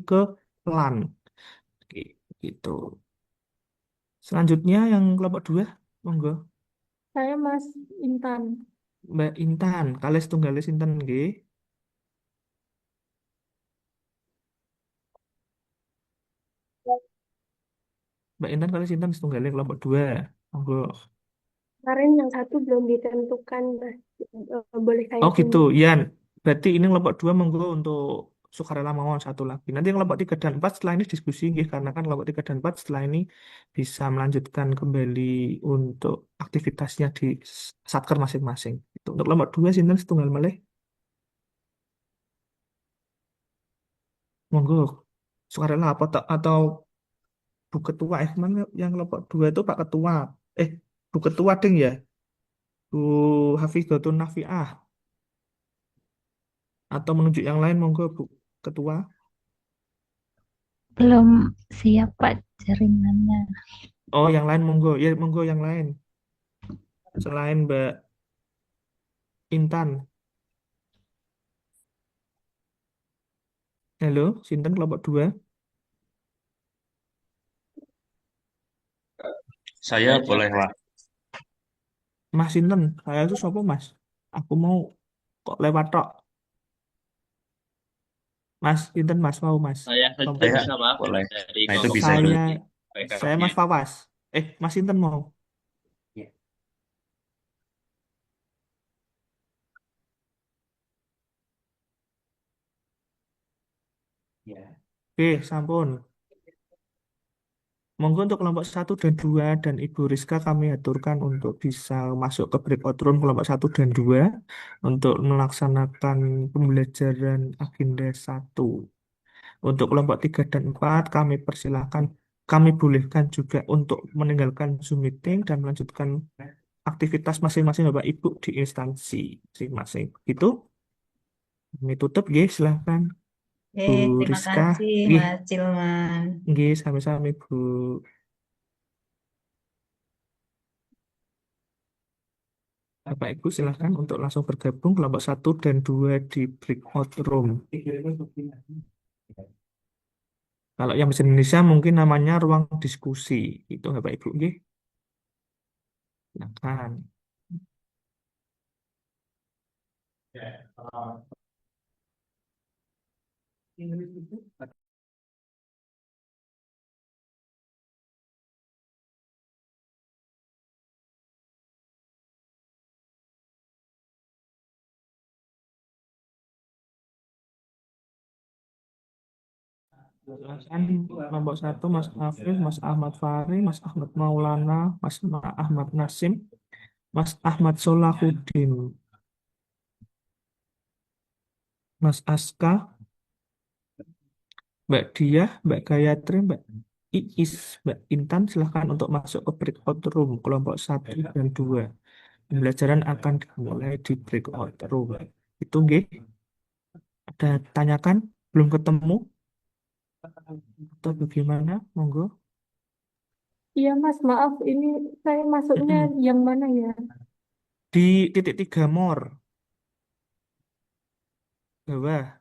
ke LAN. Gitu. Selanjutnya yang kelompok 2, monggo. Saya Mas Intan. Mbak Intan, kalih setunggal sinten nggih? Mbak Intan kalih sinten setunggal kelompok 2. Monggo. Kemarin yang satu belum ditentukan, Mas. Boleh saya Oh gitu, tunggu? ya. Berarti ini kelompok 2 monggo untuk sukarela mawon satu lagi. Nanti yang kelompok 3 dan 4 setelah ini diskusi nggih, karena kan kelompok 3 dan 4 setelah ini bisa melanjutkan kembali untuk aktivitasnya di satker masing-masing. Itu. Untuk kelompok 2 sinten setunggal malih. Monggo. Sukarela apa atau Bu Ketua, kemana yang kelompok 2 itu Pak Ketua. Eh, Bu Ketua ding ya. Bu Hafizatun Nafiah. Atau menunjuk yang lain, monggo Bu Ketua. Belum siap Pak jaringannya. Oh, yang lain monggo. Ya, monggo yang lain. Selain Mbak Intan. Halo, Sinten kelompok 2. Saya boleh, Pak. Mas Sinten, saya itu siapa Mas? Aku mau kok lewat tok. Mas Sinten Mas mau Mas. Saya saja Kelompok Saya bisa maaf boleh. dari Nah, itu kelompok bisa satu itu. saya ini saya backupnya. Mas Fawas. Mas Sinten mau. Oke, sampun. Monggo untuk kelompok 1 dan 2 dan Ibu Rizka kami aturkan untuk bisa masuk ke breakout room kelompok 1 dan 2 untuk melaksanakan pembelajaran agenda 1. Untuk kelompok 3 dan 4 kami persilahkan, kami bolehkan juga untuk meninggalkan Zoom meeting dan melanjutkan aktivitas masing-masing Bapak Ibu di instansi masing-masing. Itu kami tutup, nggih, silahkan Bu Terima Rizka. kasih Nggih, Mas Cilman. nggih, sami-sami Bu. Bapak Ibu silahkan untuk langsung bergabung kelompok 1 dan 2 di breakout room. Kalau yang bahasa Indonesia mungkin namanya ruang diskusi. Itu Bapak Ibu, nggih. Silakan. Silakan kelompok 1 Mas Afif, Mas Ahmad Fahri, Mas Ahmad Maulana, Ahmad Nasim, Mas Ahmad Solahuddin, Mas Aska, Mbak Diah, Mbak Gayatri, Mbak Iis, Mbak Intan, silahkan untuk masuk ke breakout room kelompok 1 dan 2. Pembelajaran akan dimulai di breakout room. Itu nggih. Ada tanyakan? Belum ketemu? Atau bagaimana? Monggo. Iya Mas, maaf ini saya masuknya Mm-mm. yang mana ya? Di titik 3 more. Bawah.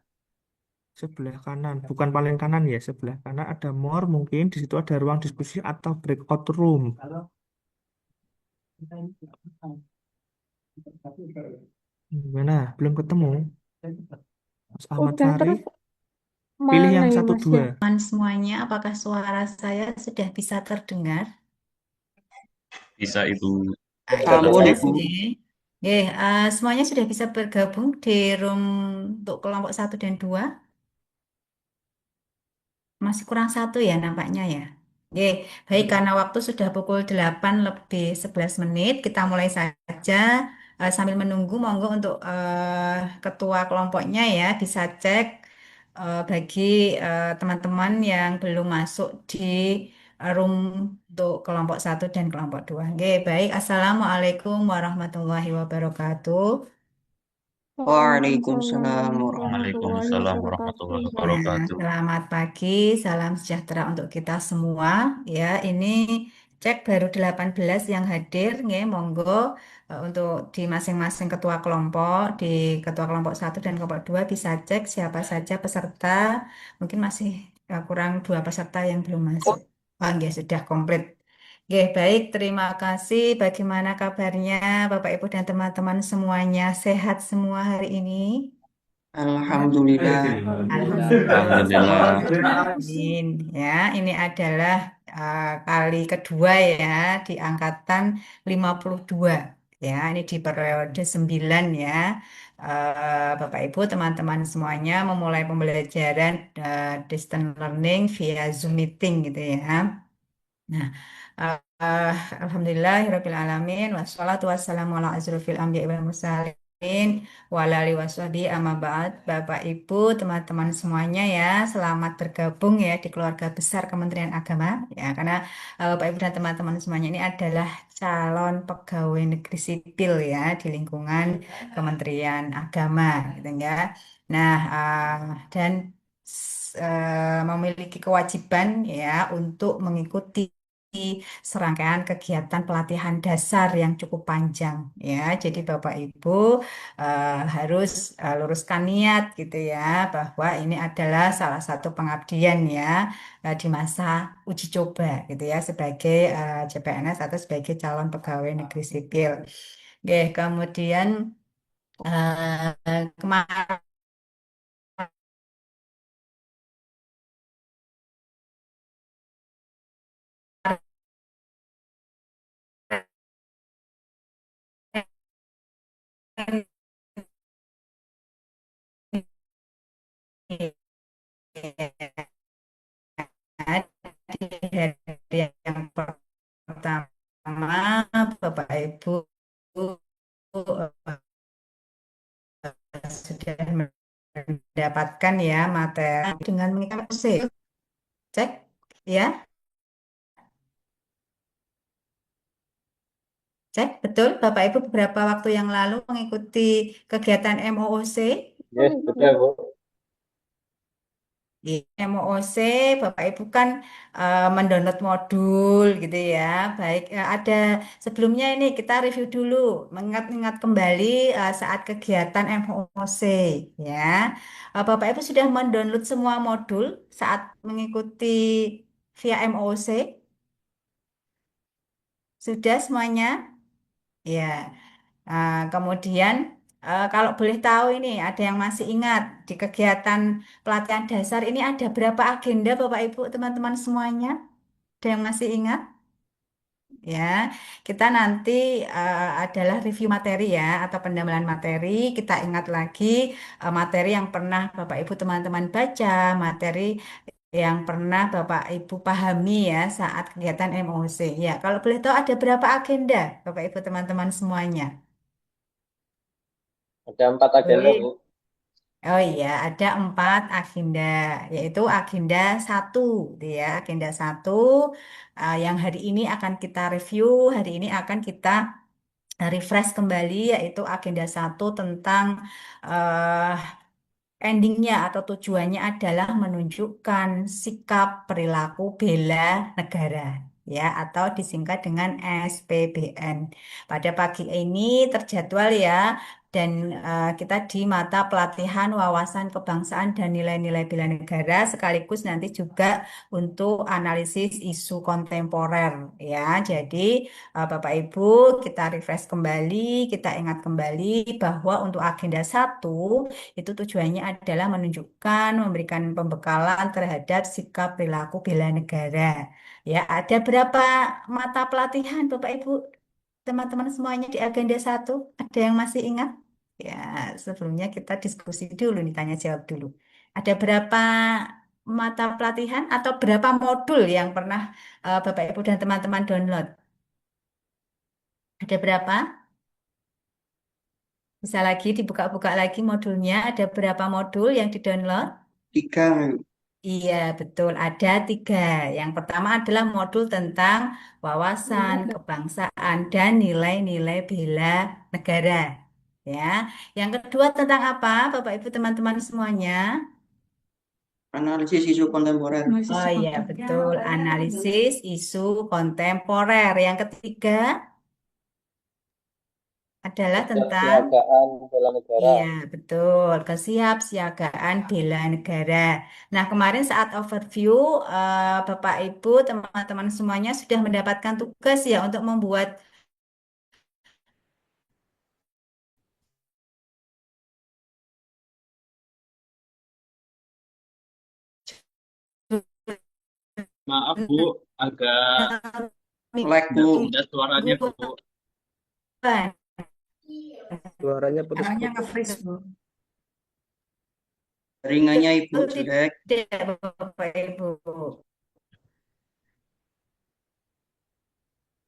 Sebelah kanan, bukan paling kanan ya, sebelah kanan ada more, mungkin di situ ada ruang diskusi atau breakout room. Gimana? Belum ketemu? Mas Ahmad Udah Fahri, terus pilih mana yang ya satu Mas dua. ya? Teman semuanya, apakah suara saya sudah bisa terdengar? Bisa itu. Ah, ya, Kita itu Sampun tes. tes Ibu. nih. Semuanya sudah bisa bergabung di room untuk kelompok 1 dan 2. Masih kurang satu ya nampaknya ya. Oke, baik karena waktu sudah pukul 8 lebih 11 menit, kita mulai saja. Sambil menunggu, monggo untuk ketua kelompoknya ya bisa cek bagi teman-teman yang belum masuk di room untuk kelompok 1 dan kelompok 2. Oke, baik. Assalamualaikum warahmatullahi wabarakatuh. Waalaikumsalam Waalaikumsalam warahmatullahi warahmatullahi Waalaikumsalam wabarakatuh. warahmatullahi Ya, wabarakatuh. selamat pagi, salam sejahtera untuk kita semua. Ya, ini cek baru 18 yang hadir, nggih, monggo untuk di masing-masing ketua kelompok, di ketua kelompok 1 dan kelompok 2 bisa cek siapa saja peserta. Mungkin masih kurang 2 peserta yang belum masuk. Oh, nggih, sudah komplit. Oke, baik. Terima kasih. Bagaimana kabarnya Bapak Ibu dan teman-teman semuanya? Sehat semua hari ini? Alhamdulillah. Alhamdulillah. Alhamdulillah. Amin. Ya, ini adalah kali kedua ya di angkatan 52. Ya, ini di periode 9 ya. Bapak Ibu, teman-teman semuanya memulai pembelajaran distance learning via Zoom meeting gitu ya. Nah, eh, eh, Alhamdulillahirabbil alamin wassalatu wassalamu ala asrofil anbiya'i wal mursalin wa ala alihi washabihi amma ba'd. Bapak Ibu, teman-teman semuanya ya, selamat bergabung ya di keluarga besar Kementerian Agama ya, karena Bapak Ibu dan teman-teman semuanya ini adalah calon pegawai negeri sipil ya di lingkungan Kementerian Agama gitu ya. Nah, dan memiliki kewajiban ya untuk mengikuti serangkaian kegiatan pelatihan dasar yang cukup panjang ya. Jadi Bapak Ibu harus luruskan niat gitu ya bahwa ini adalah salah satu pengabdian ya di masa uji coba gitu ya sebagai CPNS atau sebagai calon pegawai negeri sipil. Oke, kemudian kemarin di hari yang pertama Bapak Ibu sudah mendapatkan ya materi dengan mengikuti cek ya cek betul Bapak Ibu beberapa waktu yang lalu mengikuti kegiatan MOOC. Yes, betul, Bu. Di MOOC, Bapak Ibu kan mendownload modul gitu ya. Baik, ada sebelumnya ini kita review dulu, mengingat-ingat kembali saat kegiatan MOOC ya. Bapak Ibu sudah mendownload semua modul saat mengikuti via MOOC? Sudah semuanya? Ya. Kemudian kalau boleh tahu ini ada yang masih ingat di kegiatan pelatihan dasar ini ada berapa agenda Bapak Ibu teman-teman semuanya? Ada yang masih ingat? Ya, kita nanti adalah review materi ya atau pendalaman materi. Kita ingat lagi materi yang pernah Bapak Ibu teman-teman baca, materi yang pernah Bapak Ibu pahami ya saat kegiatan MOC. Ya, kalau boleh tahu ada berapa agenda Bapak Ibu teman-teman semuanya? Ada 4 agenda, Bu. Oh iya, ada 4 agenda, yaitu agenda 1, gitu ya. Agenda 1 yang hari ini akan kita review, hari ini akan kita refresh kembali, yaitu agenda 1 tentang eh, endingnya atau tujuannya adalah menunjukkan sikap perilaku bela negara ya atau disingkat dengan SPBN. Pada pagi ini terjadwal ya dan kita di mata pelatihan wawasan kebangsaan dan nilai-nilai bela negara sekaligus nanti juga untuk analisis isu kontemporer ya. Jadi Bapak Ibu kita refresh kembali, kita ingat kembali bahwa untuk agenda 1 itu tujuannya adalah menunjukkan, memberikan pembekalan terhadap sikap perilaku bela negara. Ya, ada berapa mata pelatihan Bapak Ibu, teman-teman semuanya di agenda 1? Ada yang masih ingat? Ya, sebelumnya kita diskusi dulu nih, tanya jawab dulu. Ada berapa mata pelatihan atau berapa modul yang pernah Bapak Ibu dan teman-teman download? Ada berapa? Bisa lagi dibuka-buka lagi modulnya. Ada berapa modul yang di-download? 3. Iya, betul. Ada 3. Yang pertama adalah modul tentang wawasan kebangsaan dan nilai-nilai bela negara. Ya. Yang kedua tentang apa, Bapak Ibu teman-teman semuanya? Analisis isu kontemporer. Oh iya, betul. Analisis isu kontemporer. Yang ketiga adalah tentang, Kesiapsiagaan bela negara. iya, betul, kesiapsiagaan bela negara. Nah, kemarin saat overview, Bapak Ibu, teman-teman semuanya sudah mendapatkan tugas ya untuk membuat Maaf Bu, agak jurnal Like, Bu. tidak suaranya Bu. mingguan. Suaranya Namanya putus-putus. nge-freeze, Bu. Ringannya Ibu Itu jelek. tidak, Bapak Ibu.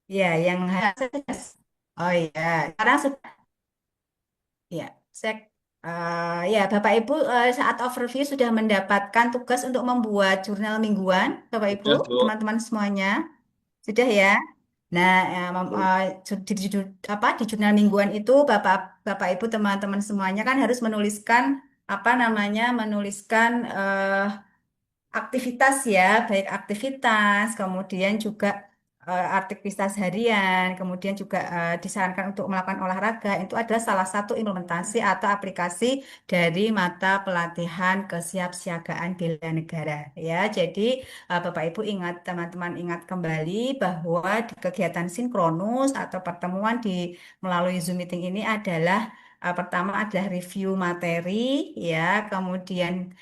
Ya, yang oh ya, sekarang sudah ya. Saya ya, Bapak Ibu saat overview sudah mendapatkan tugas untuk membuat jurnal mingguan, Bapak Ibu, Sudah Bu. teman-teman semuanya. Sudah ya. Nah, di jurnal mingguan itu Bapak Bapak Ibu teman-teman semuanya kan harus menuliskan apa namanya? Menuliskan aktivitas ya, baik aktivitas, kemudian juga aktivitas harian, kemudian juga disarankan untuk melakukan olahraga. Itu adalah salah satu implementasi atau aplikasi dari mata pelatihan kesiapsiagaan bela negara. Ya, jadi Bapak Ibu ingat, teman-teman ingat kembali bahwa di kegiatan sinkronus atau pertemuan di melalui Zoom meeting ini adalah pertama adalah review materi, ya, kemudian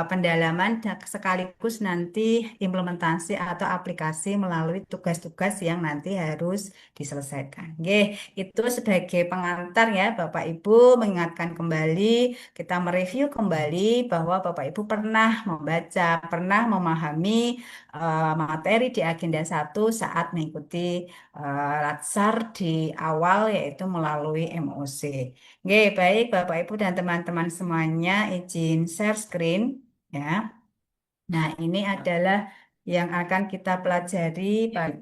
pendalaman dan sekaligus nanti implementasi atau aplikasi melalui tugas-tugas yang nanti harus diselesaikan. Oke, itu sebagai pengantar ya Bapak Ibu mengingatkan kembali, kita mereview kembali bahwa Bapak Ibu pernah membaca, pernah memahami materi di agenda satu saat mengikuti latsar di awal yaitu melalui MOC. Oke, baik Bapak Ibu dan teman-teman semuanya, izin share screen ya. Nah, ini adalah yang akan kita pelajari pada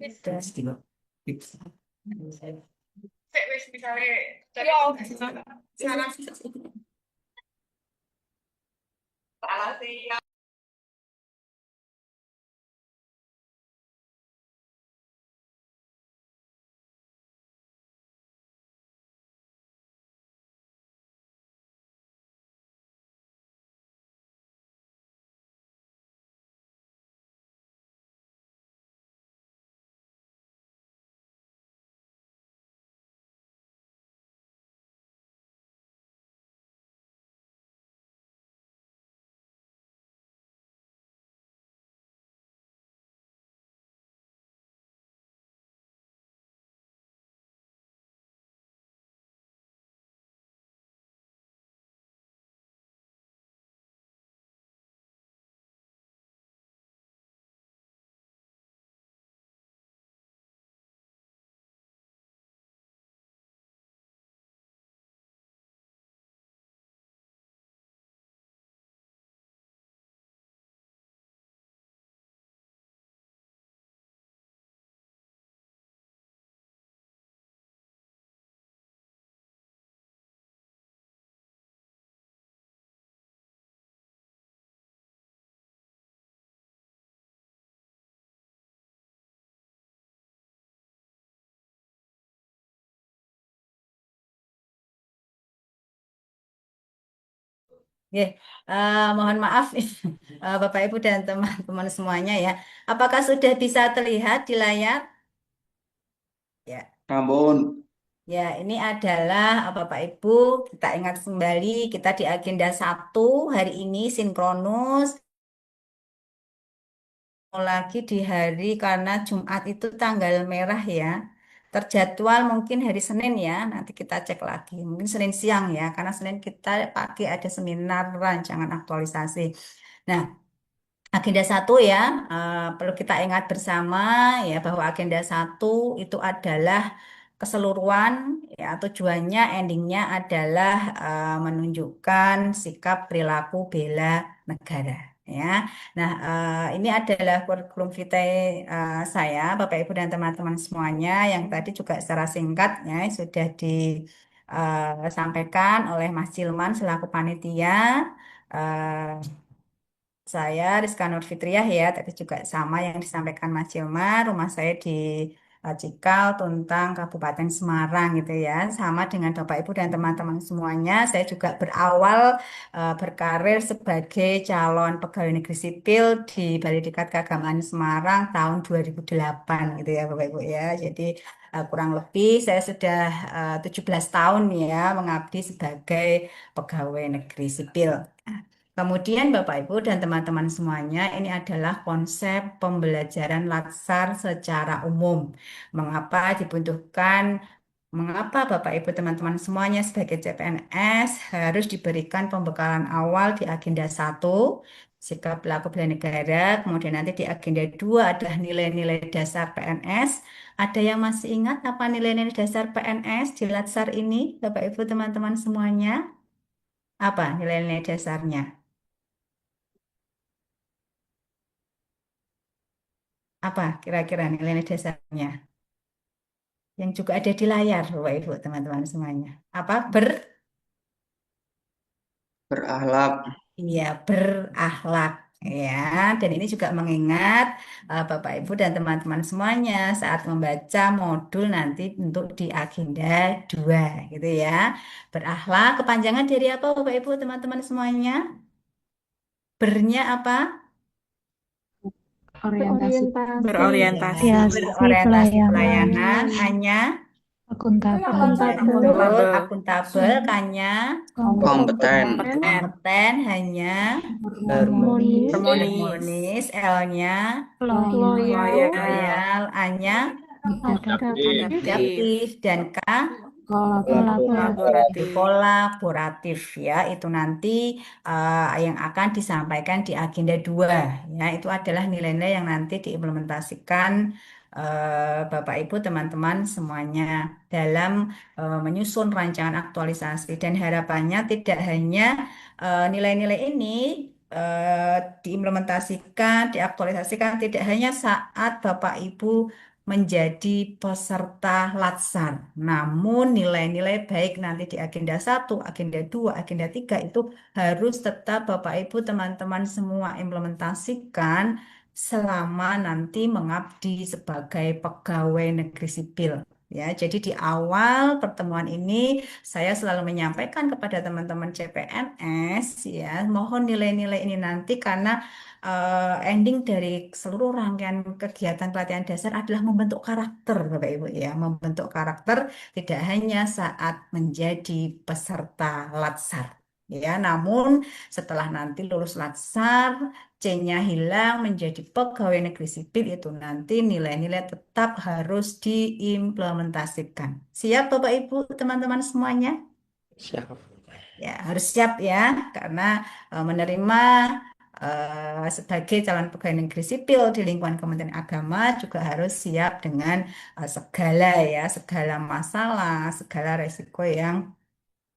Oke, mohon maaf Bapak Ibu dan teman-teman semuanya ya. Apakah sudah bisa terlihat di layar? Ya. Ambon. Ya, ini adalah Bapak Ibu, kita ingat kembali kita di agenda satu hari ini sinkronus lagi di hari karena Jumat itu tanggal merah ya. Terjadwal mungkin hari Senin ya, nanti kita cek lagi. Mungkin Senin siang ya, karena Senin kita pagi ada seminar rancangan aktualisasi. Nah, agenda satu ya, perlu kita ingat bersama ya bahwa agenda satu itu adalah keseluruhan ya tujuannya endingnya adalah menunjukkan sikap perilaku bela negara ya. Nah, ini adalah kurikulum vitae saya, Bapak Ibu dan teman-teman semuanya yang tadi juga secara singkat ya sudah disampaikan oleh Mas Cilman selaku panitia. Eh, Saya Rizka Nur Fitriah ya, tadi juga sama yang disampaikan Mas Hilmar, rumah saya di Cikal, Tuntang, Kabupaten Semarang gitu ya. Sama dengan Bapak Ibu dan teman-teman semuanya, saya juga berawal berkarir sebagai calon pegawai negeri sipil di Balai Diklat Keagamaan Semarang tahun 2008 gitu ya Bapak Ibu ya. Jadi kurang lebih saya sudah 17 tahun ya mengabdi sebagai pegawai negeri sipil. Kemudian Bapak Ibu dan teman-teman semuanya, ini adalah konsep pembelajaran latsar secara umum. Mengapa dibutuhkan, mengapa Bapak Ibu teman-teman semuanya sebagai CPNS harus diberikan pembekalan awal di agenda 1, sikap laku bela negara, kemudian nanti di agenda 2 adalah nilai-nilai dasar PNS. Ada yang masih ingat apa nilai-nilai dasar PNS di latsar ini, Bapak Ibu teman-teman semuanya? Apa nilai-nilai dasarnya? Apa kira-kira nilai dasarnya yang juga ada di layar Bapak Ibu teman-teman semuanya? Apa Berakhlak. iya, berakhlak ya. Dan ini juga mengingat Bapak Ibu dan teman-teman semuanya saat membaca modul nanti untuk di agenda 2 gitu ya. Berakhlak kepanjangan dari apa Bapak Ibu teman-teman semuanya? Bernya apa? Orientasi Berorientasi, Ya, Orientasi berorientasi pelayanan pelayanan, hanya akuntabel betul, akuntabel, akuntabel, hanya Kompeten. kompeten, hanya harmonis, harmonis, L-nya loyal, loyal, A-nya adaptif, adaptif, dan K kolaboratif. kolaboratif ya. Itu nanti yang akan disampaikan di agenda 2 ya. Itu adalah nilai-nilai yang nanti diimplementasikan Bapak Ibu teman-teman semuanya dalam menyusun rancangan aktualisasi, dan harapannya tidak hanya nilai-nilai ini diimplementasikan, diaktualisasikan tidak hanya saat Bapak Ibu menjadi peserta Latsar, namun nilai-nilai baik nanti di agenda 1, agenda 2, agenda 3 itu harus tetap Bapak Ibu teman-teman semua implementasikan selama nanti mengabdi sebagai pegawai negeri sipil. Ya, jadi di awal pertemuan ini saya selalu menyampaikan kepada teman-teman CPNS ya, mohon nilai-nilai ini nanti karena ending dari seluruh rangkaian kegiatan pelatihan dasar adalah membentuk karakter, Bapak Ibu ya, membentuk karakter tidak hanya saat menjadi peserta Latsar. Ya, namun setelah nanti lulus Latsar, C-nya hilang menjadi pegawai negeri sipil, itu nanti nilai-nilai tetap harus diimplementasikan. Siap Bapak Ibu, teman-teman semuanya? Siap. Ya, harus siap ya, karena menerima sebagai calon pegawai negeri sipil di lingkungan Kementerian Agama juga harus siap dengan segala ya, segala masalah, segala resiko yang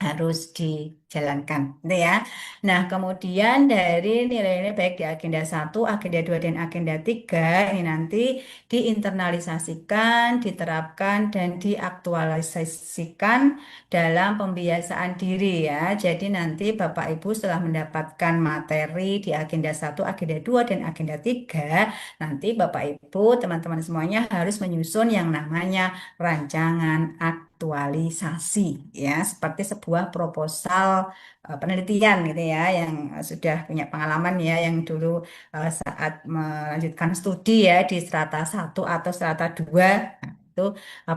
harus dijalankan, gitu ya. Nah, kemudian dari nilai-nilai baik di agenda 1, agenda 2, dan agenda 3 ini nanti diinternalisasikan, diterapkan, dan diaktualisasikan dalam pembiasaan diri ya. Jadi nanti Bapak Ibu setelah mendapatkan materi di agenda 1, agenda 2, dan agenda 3, nanti Bapak Ibu, teman-teman semuanya harus menyusun yang namanya rancangan aktualisasi ya, seperti sebuah proposal penelitian gitu ya, yang sudah punya pengalaman ya, yang dulu saat melanjutkan studi ya di strata 1 atau strata 2. Nah, itu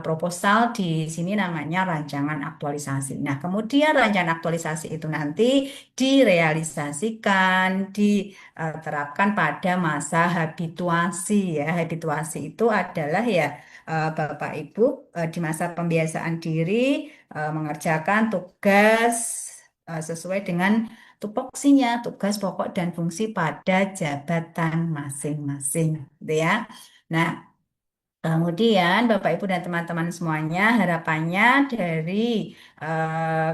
proposal di sini namanya rancangan aktualisasi. Nah, kemudian rancangan aktualisasi itu nanti direalisasikan, diterapkan pada masa habituasi ya. Habituasi itu adalah ya Bapak Ibu di masa pembiasaan diri mengerjakan tugas sesuai dengan tupoksinya, tugas pokok dan fungsi pada jabatan masing-masing, gitu ya. Nah, kemudian Bapak Ibu dan teman-teman semuanya, harapannya dari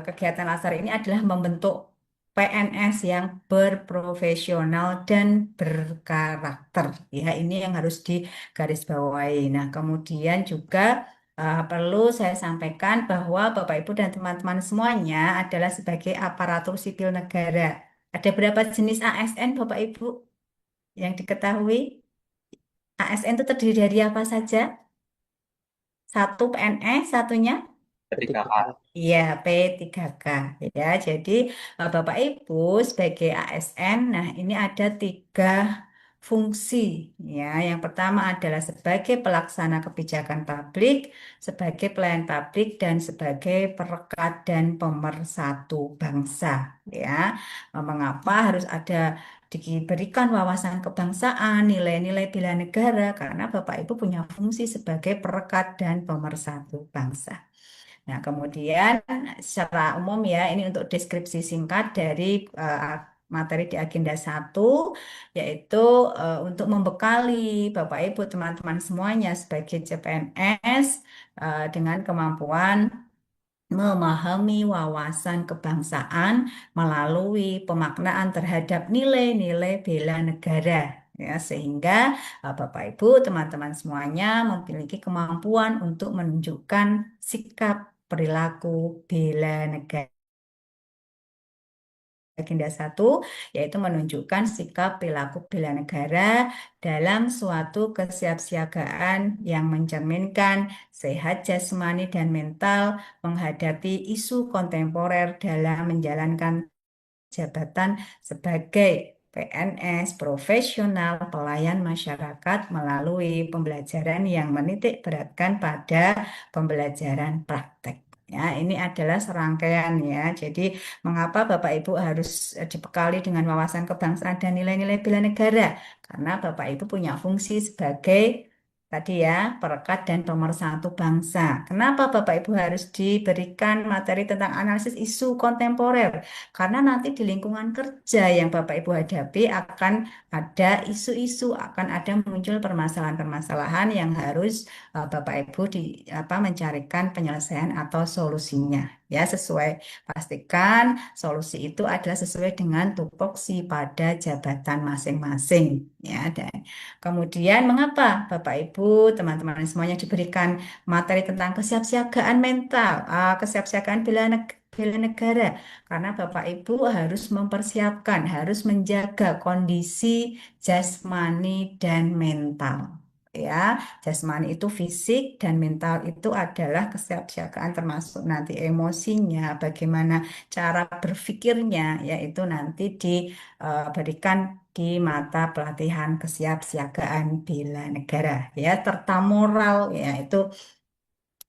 kegiatan Lasar ini adalah membentuk PNS yang berprofesional dan berkarakter. Ya, ini yang harus digarisbawahi. Nah, kemudian juga perlu saya sampaikan bahwa Bapak Ibu dan teman-teman semuanya adalah sebagai aparatur sipil negara. Ada berapa jenis ASN Bapak Ibu? yang diketahui? ASN itu terdiri dari apa saja? Satu PNS, satunya? Ketika Iya, P3K ya. Jadi Bapak Ibu sebagai ASN, nah ini ada tiga fungsi ya. Yang pertama adalah sebagai pelaksana kebijakan publik, sebagai pelayan publik, dan sebagai perekat dan pemersatu bangsa ya. Mengapa harus ada diberikan wawasan kebangsaan, nilai-nilai bela negara? Karena Bapak Ibu punya fungsi sebagai perekat dan pemersatu bangsa. Nah, kemudian secara umum ya, ini untuk deskripsi singkat dari materi di agenda satu, yaitu untuk membekali Bapak Ibu teman-teman semuanya sebagai CPNS dengan kemampuan memahami wawasan kebangsaan melalui pemaknaan terhadap nilai-nilai bela negara. Ya, sehingga Bapak Ibu, teman-teman semuanya memiliki kemampuan untuk menunjukkan sikap perilaku bela negara. Agenda satu yaitu menunjukkan sikap perilaku bela negara dalam suatu kesiapsiagaan yang mencerminkan sehat jasmani dan mental menghadapi isu kontemporer dalam menjalankan jabatan sebagai PNS profesional pelayan masyarakat melalui pembelajaran yang menitik beratkan pada pembelajaran praktek. Ya, ini adalah serangkaian ya. Jadi, mengapa Bapak Ibu harus dibekali dengan wawasan kebangsaan dan nilai-nilai bela negara? Karena Bapak Ibu punya fungsi sebagai tadi ya, perekat dan pemersatu bangsa. Kenapa Bapak Ibu harus diberikan materi tentang analisis isu kontemporer? Karena nanti di lingkungan kerja yang Bapak Ibu hadapi akan ada isu-isu, akan ada muncul permasalahan-permasalahan yang harus Bapak Ibu mencarikan penyelesaian atau solusinya. Ya, sesuai pastikan solusi itu adalah sesuai dengan tupoksi pada jabatan masing-masing. Ya, dan kemudian mengapa Bapak Ibu, teman-teman semuanya diberikan materi tentang kesiapsiagaan mental, kesiapsiagaan bela negara? Karena Bapak Ibu harus mempersiapkan, harus menjaga kondisi jasmani dan mental. Ya, jasmani itu fisik dan mental itu adalah kesiapsiagaan termasuk nanti emosinya, bagaimana cara berpikirnya, yaitu nanti diberikan di mata pelatihan kesiapsiagaan bela negara, ya, serta moral, yaitu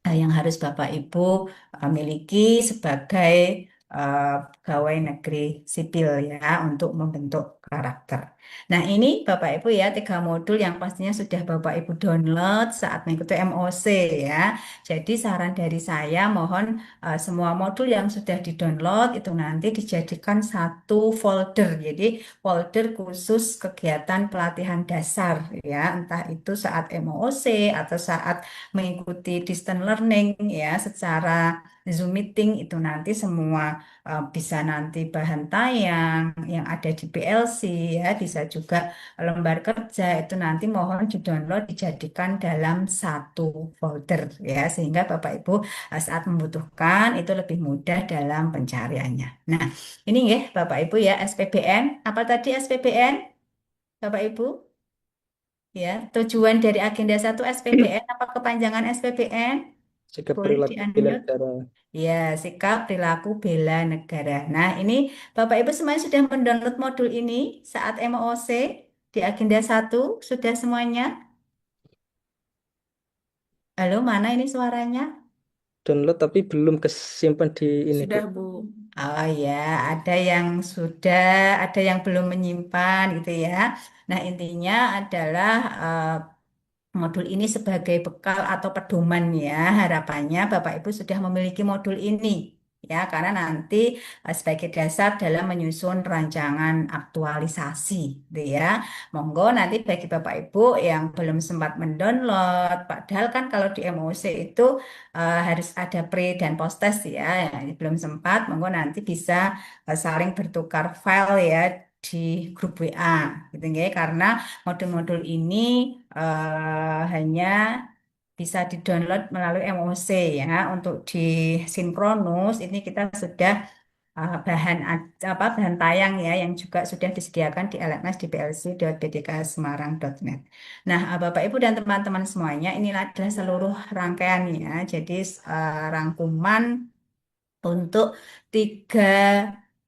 yang harus Bapak Ibu miliki sebagai pegawai negeri sipil ya untuk membentuk karakter. Nah, ini Bapak Ibu ya tiga modul yang pastinya sudah Bapak Ibu download saat mengikuti MOC ya. Jadi saran dari saya mohon semua modul yang sudah di-download itu nanti dijadikan satu folder. Jadi folder khusus kegiatan pelatihan dasar ya, entah itu saat MOC atau saat mengikuti distance learning ya secara Zoom meeting itu nanti semua bisa nanti bahan tayang yang ada di PLC ya bisa juga lembar kerja itu nanti mohon di-download dijadikan dalam satu folder ya sehingga Bapak Ibu saat membutuhkan itu lebih mudah dalam pencariannya. Nah, ini ya Bapak Ibu ya SPBN. Apa tadi SPBN? Bapak Ibu? Ya, tujuan dari agenda satu SPBN apa kepanjangan SPBN? Sikap Boleh perilaku bela di-unmute. negara. Ya, sikap perilaku bela negara. Nah, ini Bapak Ibu semuanya sudah mendownload modul ini saat MOC di agenda satu sudah semuanya? Halo, mana ini suaranya? Download tapi belum kesimpan di ini, Bu. Sudah, Bu. Oh ya, ada yang sudah, ada yang belum menyimpan gitu ya. Nah, intinya adalah modul ini sebagai bekal atau pedoman ya. Harapannya Bapak Ibu sudah memiliki modul ini ya karena nanti sebagai dasar dalam menyusun rancangan aktualisasi gitu ya. Monggo nanti bagi Bapak Ibu yang belum sempat mendownload padahal kan kalau di MOC itu harus ada pre dan post test ya. Yang belum sempat monggo nanti bisa saling bertukar file ya di grup WA gitu ya karena modul-modul ini hanya bisa di-download melalui MOC ya. Untuk di sinkronus ini kita sudah bahan tayang ya yang juga sudah disediakan di lms.dplc.bdksemarang.net. Nah, Bapak Ibu dan teman-teman semuanya, inilah adalah seluruh rangkaiannya. Jadi rangkuman untuk tiga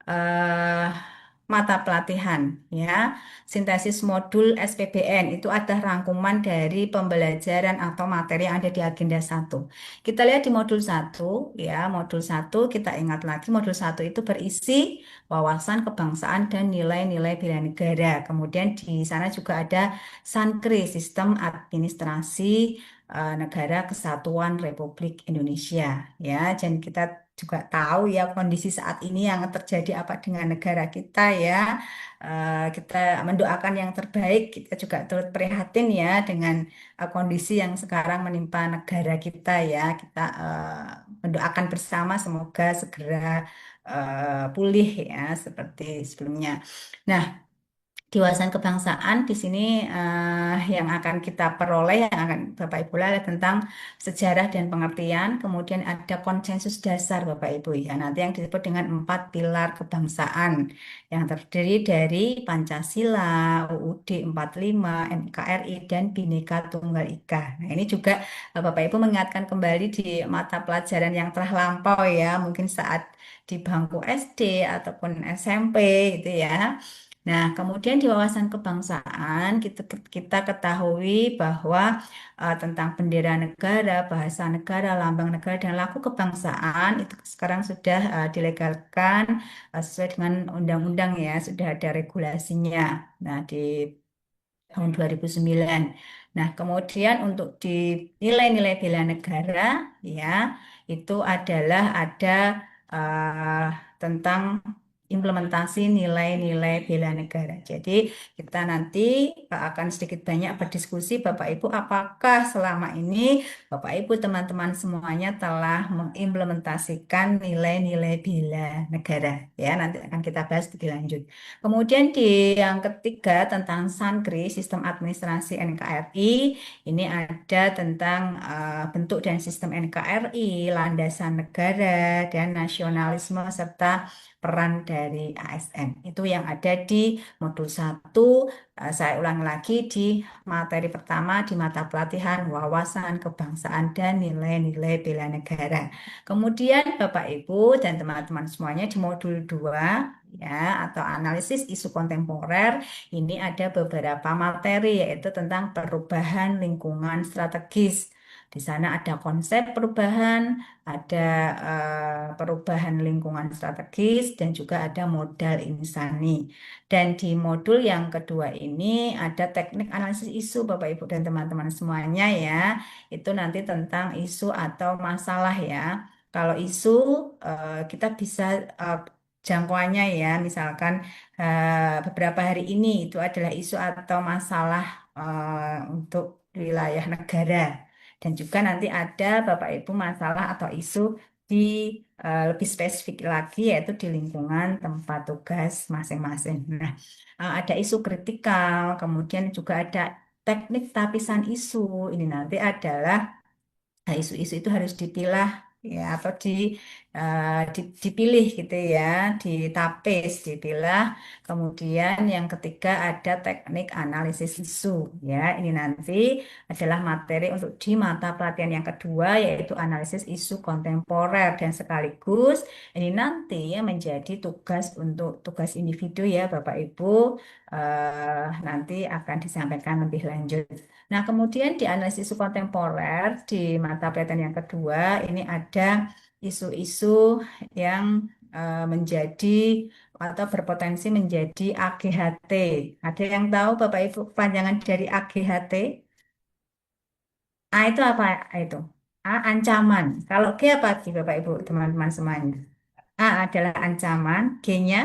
eh, mata pelatihan ya. Sintesis modul SPBN itu ada rangkuman dari pembelajaran atau materi yang ada di agenda satu. Kita lihat di modul satu ya, modul satu kita ingat lagi modul satu itu berisi wawasan kebangsaan dan nilai-nilai bela negara. Kemudian di sana juga ada SANKRI, Sistem Administrasi Negara Kesatuan Republik Indonesia ya. Dan kita juga tahu ya kondisi saat ini yang terjadi apa dengan negara kita ya. Kita mendoakan yang terbaik. Kita juga turut prihatin ya dengan kondisi yang sekarang menimpa negara kita ya. Kita mendoakan bersama semoga segera pulih ya seperti sebelumnya. Nah, di wawasan kebangsaan di sini yang akan kita peroleh, yang akan Bapak Ibu lihat tentang sejarah dan pengertian, kemudian ada konsensus dasar Bapak Ibu ya, nanti yang disebut dengan 4 pilar kebangsaan yang terdiri dari Pancasila, UUD 45, NKRI, dan Bhinneka Tunggal Ika. Nah ini juga Bapak Ibu mengingatkan kembali di mata pelajaran yang telah lampau ya, mungkin saat di bangku SD ataupun SMP gitu ya. Nah, kemudian di wawasan kebangsaan kita ketahui bahwa tentang bendera negara, bahasa negara, lambang negara, dan laku kebangsaan itu sekarang sudah dilegalkan sesuai dengan undang-undang ya, sudah ada regulasinya. Nah, di tahun 2009. Nah, kemudian untuk di nilai-nilai bela negara ya, itu adalah ada eh, tentang implementasi nilai-nilai bela negara. Jadi kita nanti akan sedikit banyak berdiskusi Bapak Ibu apakah selama ini Bapak Ibu teman-teman semuanya telah mengimplementasikan nilai-nilai bela negara. Ya, nanti akan kita bahas lebih lanjut. Kemudian di yang ketiga tentang SANKRI, Sistem Administrasi NKRI, ini ada tentang bentuk dan sistem NKRI, landasan negara, dan nasionalisme serta peran dari ASN. Itu yang ada di modul satu. Saya ulang lagi di materi pertama di mata pelatihan wawasan kebangsaan dan nilai-nilai bela negara. Kemudian Bapak Ibu dan teman-teman semuanya di modul 2 ya atau analisis isu kontemporer ini ada beberapa materi yaitu tentang perubahan lingkungan strategis. Di sana ada konsep perubahan, ada perubahan lingkungan strategis dan juga ada modal insani. Dan di modul yang kedua ini ada teknik analisis isu Bapak Ibu dan teman-teman semuanya ya. Itu nanti tentang isu atau masalah ya. Kalau isu kita bisa jangkauannya ya, misalkan beberapa hari ini itu adalah isu atau masalah untuk wilayah negara. Dan juga nanti ada Bapak Ibu masalah atau isu di lebih spesifik lagi yaitu di lingkungan tempat tugas masing-masing. Nah, ada isu kritikal, kemudian juga ada teknik tapisan isu. Ini nanti adalah isu-isu itu harus dipilah ya atau dipilih gitu ya, ditapis, dipilah. Kemudian yang ketiga ada teknik analisis isu ya. Ini nanti adalah materi untuk di mata pelatihan yang kedua yaitu analisis isu kontemporer dan sekaligus ini nanti ya menjadi tugas untuk tugas individu ya Bapak Ibu nanti akan disampaikan lebih lanjut. Nah, kemudian di analisis isu kontemporer di mata pelatihan yang kedua ini ada isu-isu yang menjadi atau berpotensi menjadi AGHT. Ada yang tahu Bapak Ibu kepanjangan dari AGHT? A itu apa itu? A ancaman. Kalau G apa G Bapak Ibu teman-teman semuanya? A adalah ancaman, G-nya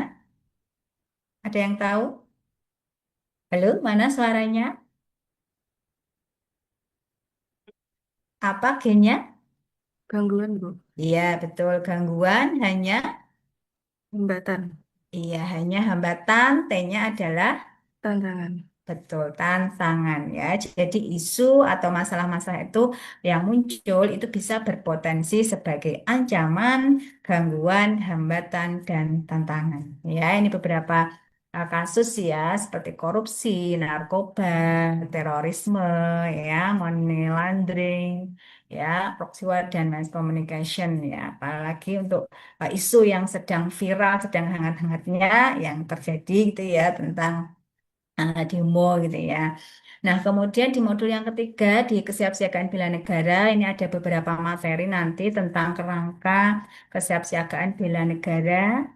ada yang tahu? Halo, mana suaranya? Apa G-nya? Gangguan, Bu. Iya, betul. Gangguan hanya, Hambatan. iya, hanya hambatan. T-nya adalah Tantangan. Betul, tantangan ya. Jadi isu atau masalah-masalah itu yang muncul itu bisa berpotensi sebagai ancaman, gangguan, hambatan, dan tantangan. Ya, ini beberapa kasus ya seperti korupsi, narkoba, terorisme, ya, money laundering, ya, proxy war dan mass communication ya. Apalagi untuk isu yang sedang viral, sedang hangat-hangatnya yang terjadi gitu ya tentang demo gitu ya. Nah, kemudian di modul yang ketiga di kesiapsiagaan bela negara ini ada beberapa materi nanti tentang kerangka kesiapsiagaan bela negara.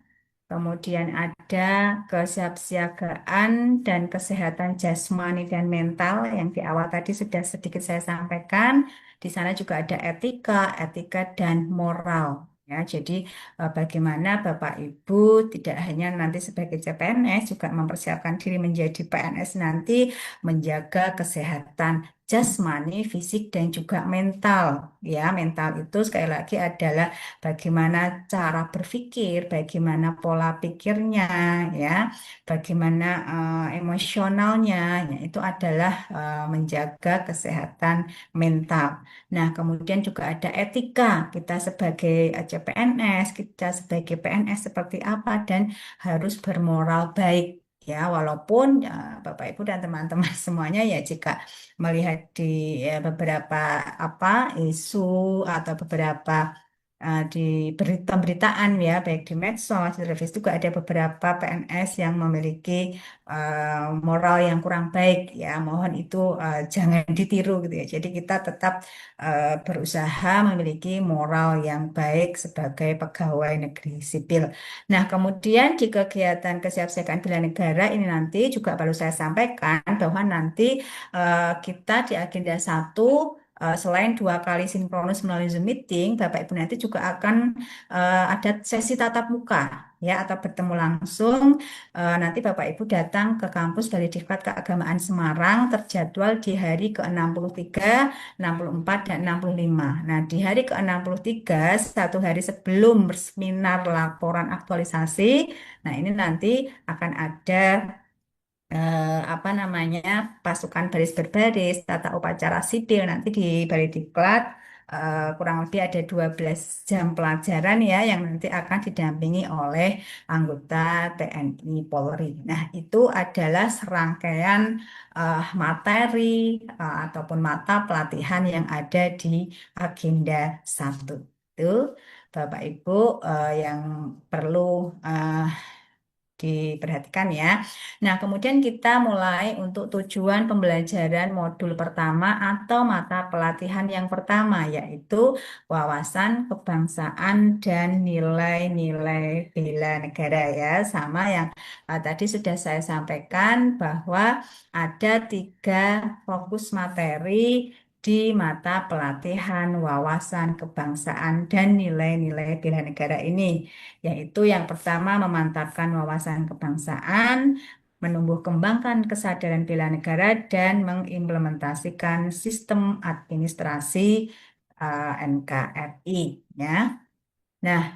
Kemudian ada kesiapsiagaan dan kesehatan jasmani dan mental yang di awal tadi sudah sedikit saya sampaikan. Di sana juga ada etika, etika dan moral. Ya, jadi bagaimana Bapak Ibu tidak hanya nanti sebagai CPNS juga mempersiapkan diri menjadi PNS nanti menjaga kesehatan jasmani, fisik dan juga mental. Ya, mental itu sekali lagi adalah bagaimana cara berpikir, bagaimana pola pikirnya, ya, bagaimana emosionalnya, ya, itu adalah menjaga kesehatan mental. Nah, kemudian juga ada etika, kita sebagai CPNS, kita sebagai PNS seperti apa dan harus bermoral baik. Ya, walaupun Bapak Ibu dan teman-teman semuanya ya jika melihat di beberapa apa isu atau beberapa di pemberitaan ya, baik di medsos, di televisi juga ada beberapa PNS yang memiliki moral yang kurang baik ya. Mohon itu jangan ditiru gitu ya. Jadi kita tetap berusaha memiliki moral yang baik sebagai pegawai negeri sipil. Nah, kemudian di kegiatan kesiapsiagaan bela negara ini nanti juga perlu saya sampaikan bahwa nanti kita di agenda 1 selain 2 kali sinkronus melalui Zoom meeting, Bapak Ibu nanti juga akan ada sesi tatap muka ya atau bertemu langsung. Nanti Bapak Ibu datang ke kampus dari Diklat Keagamaan Semarang terjadwal di hari ke-63, 64 dan 65. Nah, di hari ke-63 satu hari sebelum seminar laporan aktualisasi, nah ini nanti akan ada apa namanya pasukan baris berbaris tata upacara sipil nanti di Balai Diklat kurang lebih ada 12 jam pelajaran ya yang nanti akan didampingi oleh anggota TNI Polri. Nah, itu adalah serangkaian materi ataupun mata pelatihan yang ada di agenda 1. Itu Bapak Ibu yang perlu eh, diperhatikan ya. Nah, kemudian kita mulai untuk tujuan pembelajaran modul pertama atau mata pelatihan yang pertama, yaitu wawasan kebangsaan dan nilai-nilai bela negara ya. Sama yang tadi sudah saya sampaikan bahwa ada 3 fokus materi di mata pelatihan wawasan kebangsaan dan nilai-nilai bela negara ini yaitu yang pertama memantapkan wawasan kebangsaan, menumbuh kembangkan kesadaran bela negara, dan mengimplementasikan sistem administrasi NKRI. Ya. Nah,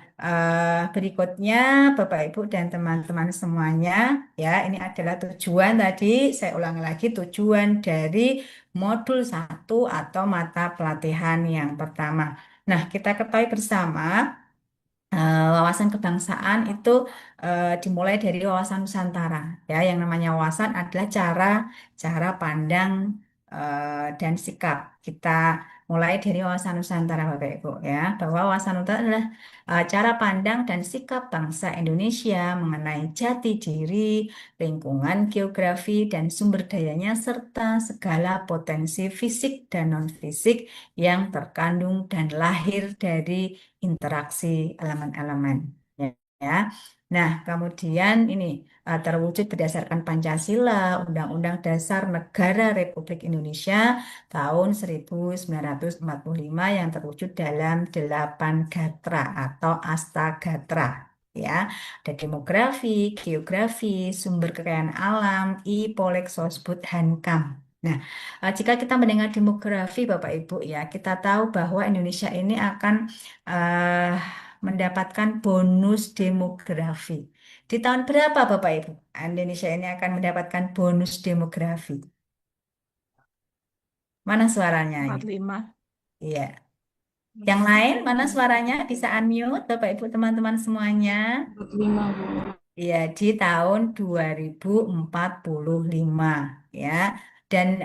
berikutnya Bapak Ibu dan teman-teman semuanya, ya ini adalah tujuan tadi, saya ulangi lagi tujuan dari modul 1 atau mata pelatihan yang pertama. Nah, kita ketahui bersama wawasan kebangsaan itu dimulai dari wawasan Nusantara. Ya, yang namanya wawasan adalah cara cara pandang dan sikap. Kita mulai dari wawasan Nusantara, Bapak Ibu, ya. Bahwa wawasan Nusantara adalah cara pandang dan sikap bangsa Indonesia mengenai jati diri, lingkungan geografi dan sumber dayanya serta segala potensi fisik dan non-fisik yang terkandung dan lahir dari interaksi elemen-elemen ya. Nah, kemudian ini terwujud berdasarkan Pancasila, Undang-Undang Dasar Negara Republik Indonesia tahun 1945 yang terwujud dalam 8 gatra atau Astagatra. Ya, ada demografi, geografi, sumber kekayaan alam, Polek, Sosbud, Hankam. Nah, jika kita mendengar demografi, Bapak Ibu, ya kita tahu bahwa Indonesia ini akan mendapatkan bonus demografi. Di tahun berapa Bapak Ibu Indonesia ini akan mendapatkan bonus demografi? Mana suaranya ini? 45. Iya. Yang lain mana suaranya? Bisa unmute Bapak Ibu teman-teman semuanya. 45, Bu. Ya, di tahun 2045 ya. Dan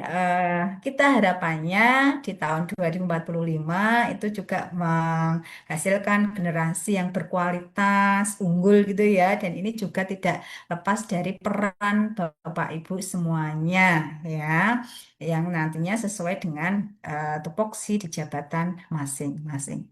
kita harapannya di tahun 2045 itu juga menghasilkan generasi yang berkualitas, unggul gitu ya. Dan ini juga tidak lepas dari peran Bapak Ibu semuanya ya, yang nantinya sesuai dengan tupoksi di jabatan masing-masing.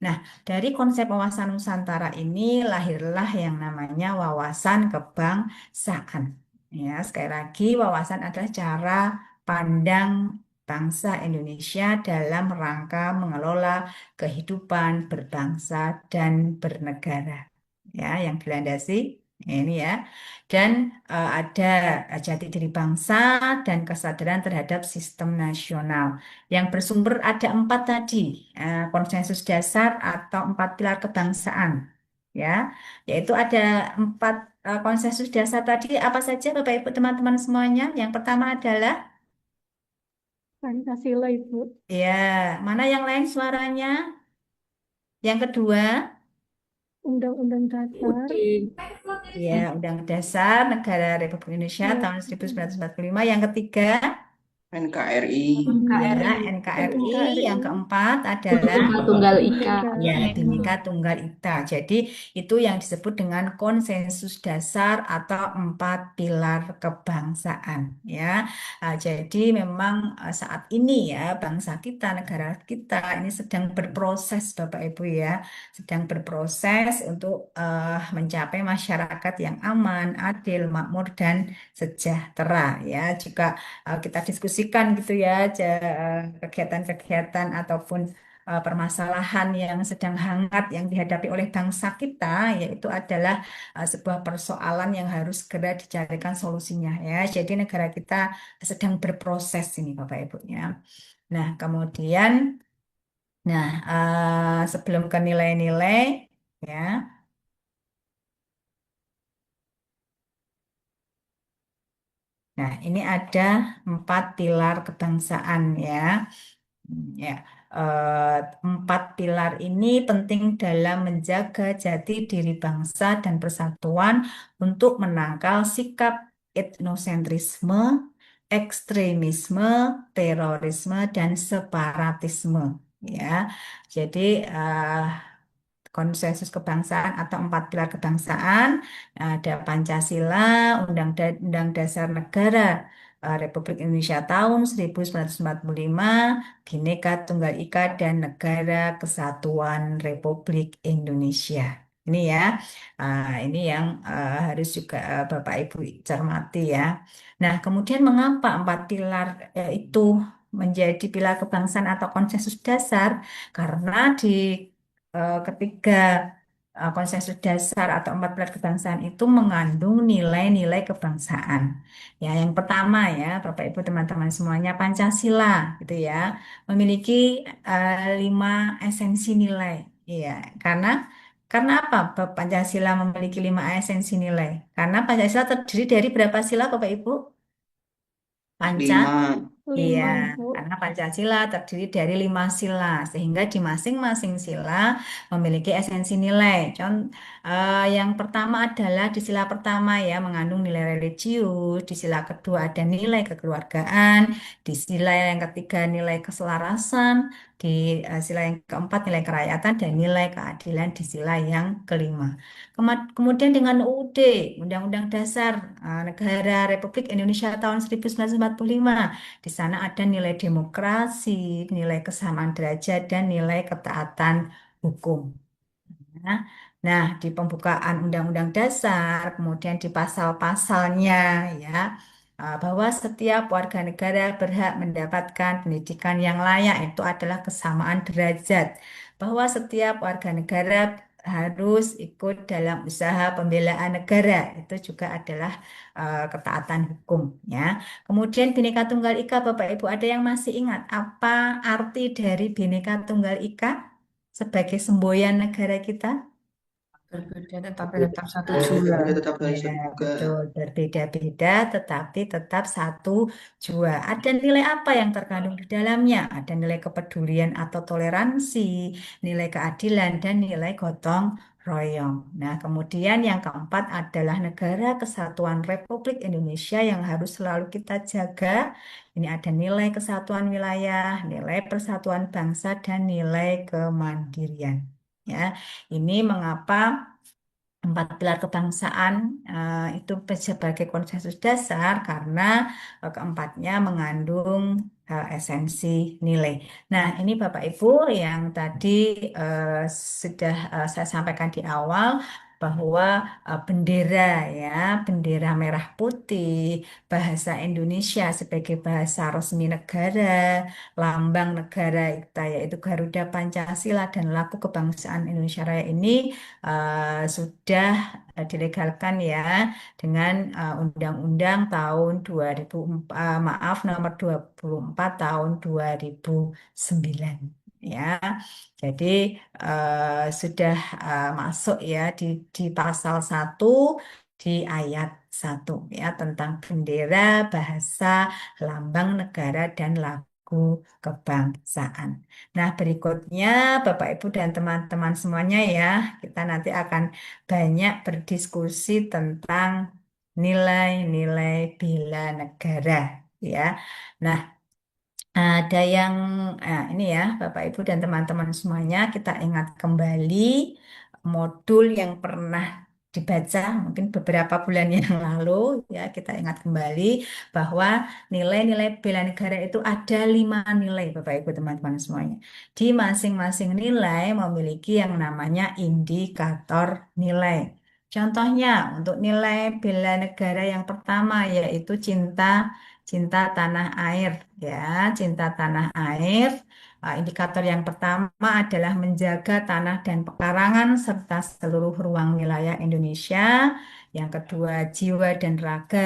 Nah, dari konsep wawasan Nusantara ini lahirlah yang namanya wawasan kebangsaan. Ya, sekali lagi wawasan adalah cara pandang bangsa Indonesia dalam rangka mengelola kehidupan berbangsa dan bernegara. Ya, yang dilandasi ini ya. Dan ada jati diri bangsa dan kesadaran terhadap sistem nasional yang bersumber ada empat tadi, konsensus dasar atau empat pilar kebangsaan, ya, yaitu ada empat konsensus dasar tadi apa saja Bapak Ibu teman-teman semuanya. Yang pertama adalah, Pancasila, Ibu. ya, mana yang lain suaranya? Yang kedua, Undang-Undang Dasar. ya, Undang Dasar Negara Republik Indonesia Ya. tahun 1945. Yang ketiga, NKRI. ya, NKRI. Yang keempat adalah Bhinneka Tunggal Ika. ya, Bhinneka Tunggal Ika. Jadi itu yang disebut dengan konsensus dasar atau empat pilar kebangsaan. Ya, jadi memang saat ini ya bangsa kita, negara kita ini sedang berproses, Bapak Ibu ya, sedang berproses untuk mencapai masyarakat yang aman, adil, makmur dan sejahtera. Ya, juga kita diskusikan gitu ya kegiatan-kegiatan ataupun permasalahan yang sedang hangat yang dihadapi oleh bangsa kita, yaitu adalah sebuah persoalan yang harus segera dicarikan solusinya ya. Jadi negara kita sedang berproses ini Bapak Ibu ya. Nah, kemudian sebelum ke nilai-nilai ya. Nah, ini ada empat pilar kebangsaan ya. Ya, empat pilar ini penting dalam menjaga jati diri bangsa dan persatuan untuk menangkal sikap etnosentrisme, ekstremisme, terorisme, dan separatisme. Ya, jadi konsensus kebangsaan atau empat pilar kebangsaan ada Pancasila, Undang Dasar Negara Republik Indonesia tahun 1945, Bhinneka Tunggal Ika dan Negara Kesatuan Republik Indonesia. Ini ya, ini yang harus juga Bapak Ibu cermati ya. Nah, kemudian mengapa empat pilar itu menjadi pilar kebangsaan atau konsensus dasar? Karena di ketiga konsensus dasar atau empat pilar kebangsaan itu mengandung nilai-nilai kebangsaan. Ya, yang pertama ya, Bapak Ibu teman-teman semuanya Pancasila gitu ya, memiliki lima esensi nilai. Iya, karena apa Pancasila memiliki lima esensi nilai? Karena Pancasila terdiri dari berapa sila Bapak Ibu? Panca 5. Iya, 5, Ibu. karena Pancasila terdiri dari lima sila, sehingga di masing-masing sila memiliki esensi nilai. Yang pertama adalah di sila pertama ya mengandung nilai religius, di sila kedua ada nilai kekeluargaan, di sila yang ketiga nilai keselarasan, di sila yang keempat nilai kerakyatan dan nilai keadilan di sila yang kelima. Kemudian dengan UUD, Undang-Undang Dasar Negara Republik Indonesia tahun 1945. Di sana ada nilai demokrasi, nilai kesamaan derajat, dan nilai ketaatan hukum. Nah, di pembukaan Undang-Undang Dasar, kemudian di pasal-pasalnya ya, bahwa setiap warga negara berhak mendapatkan pendidikan yang layak, itu adalah kesamaan derajat. Bahwa setiap warga negara harus ikut dalam usaha pembelaan negara, itu juga adalah ketaatan hukum ya. Kemudian Bhinneka Tunggal Ika, Bapak Ibu ada yang masih ingat apa arti dari Bhinneka Tunggal Ika sebagai semboyan negara kita? Berbeda tetapi Berbeda. tetap satu jua. Berbeda-beda tetap Ya, bahasa juga. betul. Berbeda-beda tetapi tetap satu jua. Ada nilai apa yang terkandung di dalamnya? Ada nilai kepedulian atau toleransi, nilai keadilan, dan nilai gotong royong. Nah, kemudian yang keempat adalah Negara Kesatuan Republik Indonesia yang harus selalu kita jaga. Ini ada nilai kesatuan wilayah, nilai persatuan bangsa, dan nilai kemandirian. Ya, ini mengapa empat pilar kebangsaan itu sebagai konsensus dasar karena keempatnya mengandung esensi nilai. Nah, ini Bapak Ibu yang tadi sudah saya sampaikan di awal bahwa bendera ya, bendera merah putih, bahasa Indonesia sebagai bahasa resmi negara, lambang negara kita yaitu Garuda Pancasila dan lagu kebangsaan Indonesia Raya ini sudah dilegalkan ya dengan Undang-Undang tahun 2004, maaf nomor 24 tahun 2009 ya. Jadi sudah masuk ya di pasal 1 di ayat 1 ya tentang bendera, bahasa, lambang negara dan lagu kebangsaan. Nah, berikutnya Bapak Ibu dan teman-teman semuanya ya, kita nanti akan banyak berdiskusi tentang nilai-nilai bela negara ya. Nah, ada yang ini ya, Bapak Ibu dan teman-teman semuanya, kita ingat kembali modul yang pernah dibaca mungkin beberapa bulan yang lalu ya, kita ingat kembali bahwa nilai-nilai bela negara itu ada 5 nilai, Bapak Ibu teman-teman semuanya. Di masing-masing nilai memiliki yang namanya indikator nilai. Contohnya untuk nilai bela negara yang pertama yaitu cinta cinta tanah air ya, cinta tanah air. Indikator yang pertama adalah menjaga tanah dan pekarangan serta seluruh ruang wilayah Indonesia. Yang kedua, jiwa dan raga.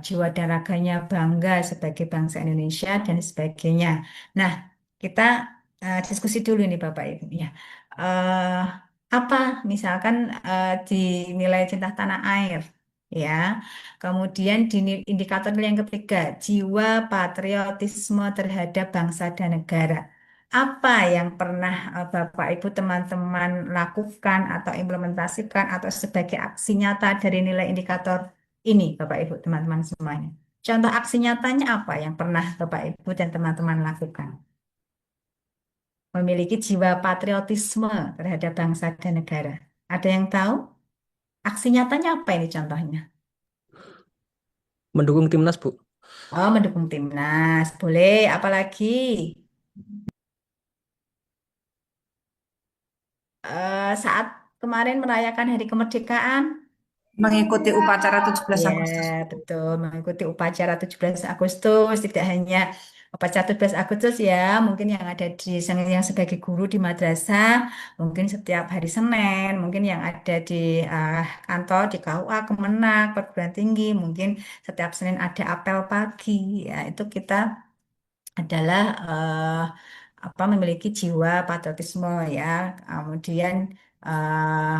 Jiwa dan raganya bangga sebagai bangsa Indonesia dan sebagainya. Nah, kita diskusi dulu nih Bapak Ibu ya. Eh, apa misalkan di nilai cinta tanah air ya. Kemudian di indikator nilai yang ketiga, jiwa patriotisme terhadap bangsa dan negara. Apa yang pernah Bapak Ibu teman-teman lakukan atau implementasikan atau sebagai aksi nyata dari nilai indikator ini, Bapak Ibu teman-teman semuanya? Contoh aksi nyatanya apa yang pernah Bapak Ibu dan teman-teman lakukan? Memiliki jiwa patriotisme terhadap bangsa dan negara. Ada yang tahu? Aksi nyatanya apa ini contohnya? Mendukung timnas, Bu. Oh, mendukung timnas. Boleh, apalagi saat kemarin merayakan Hari Kemerdekaan. Mengikuti upacara 17 Ya, Agustus. betul. Mengikuti upacara 17 Agustus. Tidak hanya upacara 17 Agustus ya, mungkin yang ada yang sebagai guru di madrasah, mungkin setiap hari Senin, mungkin yang ada di kantor, di KUA, Kemenak, perguruan tinggi, mungkin setiap Senin ada apel pagi. Ya, itu kita adalah memiliki jiwa patriotisme ya. Kemudian eh,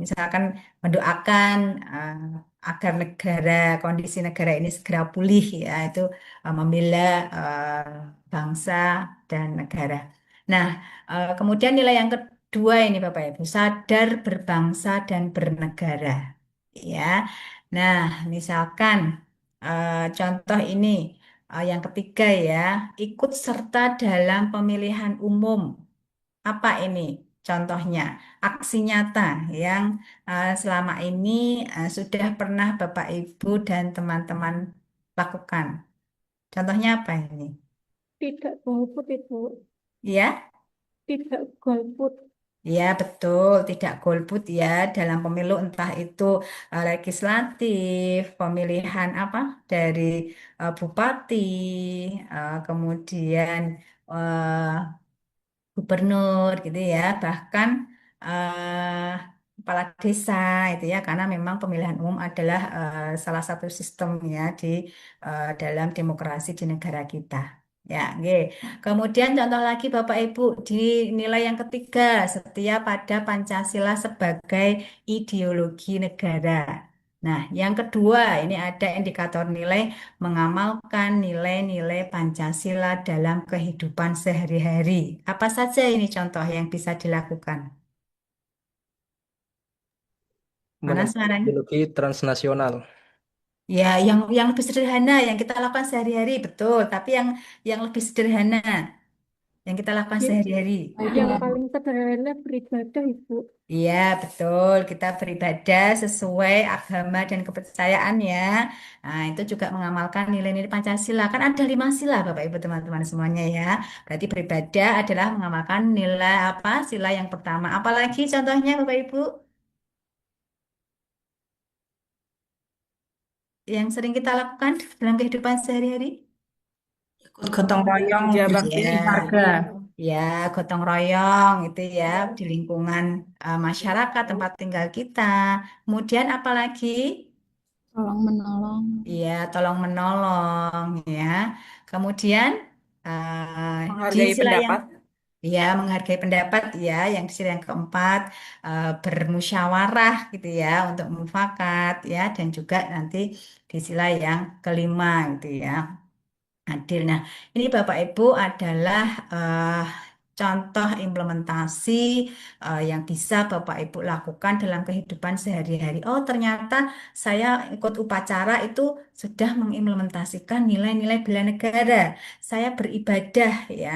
misalkan mendoakan agar kondisi negara ini segera pulih ya, itu membela bangsa dan negara. Nah, kemudian nilai yang kedua ini Bapak Ibu, sadar berbangsa dan bernegara ya. Nah, misalkan contoh ini. Yang ketiga ya, ikut serta dalam pemilihan umum. Apa ini? Contohnya, aksi nyata yang selama ini sudah pernah Bapak Ibu dan teman-teman lakukan. Contohnya apa ini? Tidak golput itu, Ya, tidak golput. ya betul, tidak golput ya dalam pemilu entah itu legislatif, pemilihan dari bupati, kemudian eh, gubernur gitu ya, bahkan eh, kepala desa itu ya, karena memang pemilihan umum adalah salah satu sistem ya di dalam demokrasi di negara kita. Ya, nggih. Kemudian contoh lagi Bapak Ibu di nilai yang ketiga, setia pada Pancasila sebagai ideologi negara. Nah, yang kedua ini ada indikator nilai mengamalkan nilai-nilai Pancasila dalam kehidupan sehari-hari. Apa saja ini contoh yang bisa dilakukan? Mana Menempuh suaranya? ideologi transnasional. Ya, yang lebih sederhana yang kita lakukan sehari-hari betul, tapi yang lebih sederhana yang kita lakukan Ya, sehari-hari. yang paling sederhana beribadah, Ibu. Iya, betul. Kita beribadah sesuai agama dan kepercayaan ya. Nah, itu juga mengamalkan nilai-nilai Pancasila. Kan ada 5 sila, Bapak Ibu teman-teman semuanya ya. Berarti beribadah adalah mengamalkan nilai apa? Sila yang pertama. Apalagi contohnya Bapak Ibu yang sering kita lakukan dalam kehidupan sehari-hari? Ikut gotong royong, Kerja bakti. Ya, warga. ya, gotong royong itu ya di lingkungan masyarakat tempat tinggal kita. Kemudian apalagi? Tolong menolong. Iya, tolong menolong ya. Kemudian di Menghargai sila yang pendapat. ya menghargai pendapat ya, yang di sila yang keempat bermusyawarah gitu ya untuk mufakat ya, dan juga nanti di sila yang kelima gitu ya. Adil. Nah, ini Bapak Ibu adalah contoh implementasi yang bisa Bapak Ibu lakukan dalam kehidupan sehari-hari. Oh, ternyata saya ikut upacara itu sudah mengimplementasikan nilai-nilai bela negara. Saya beribadah ya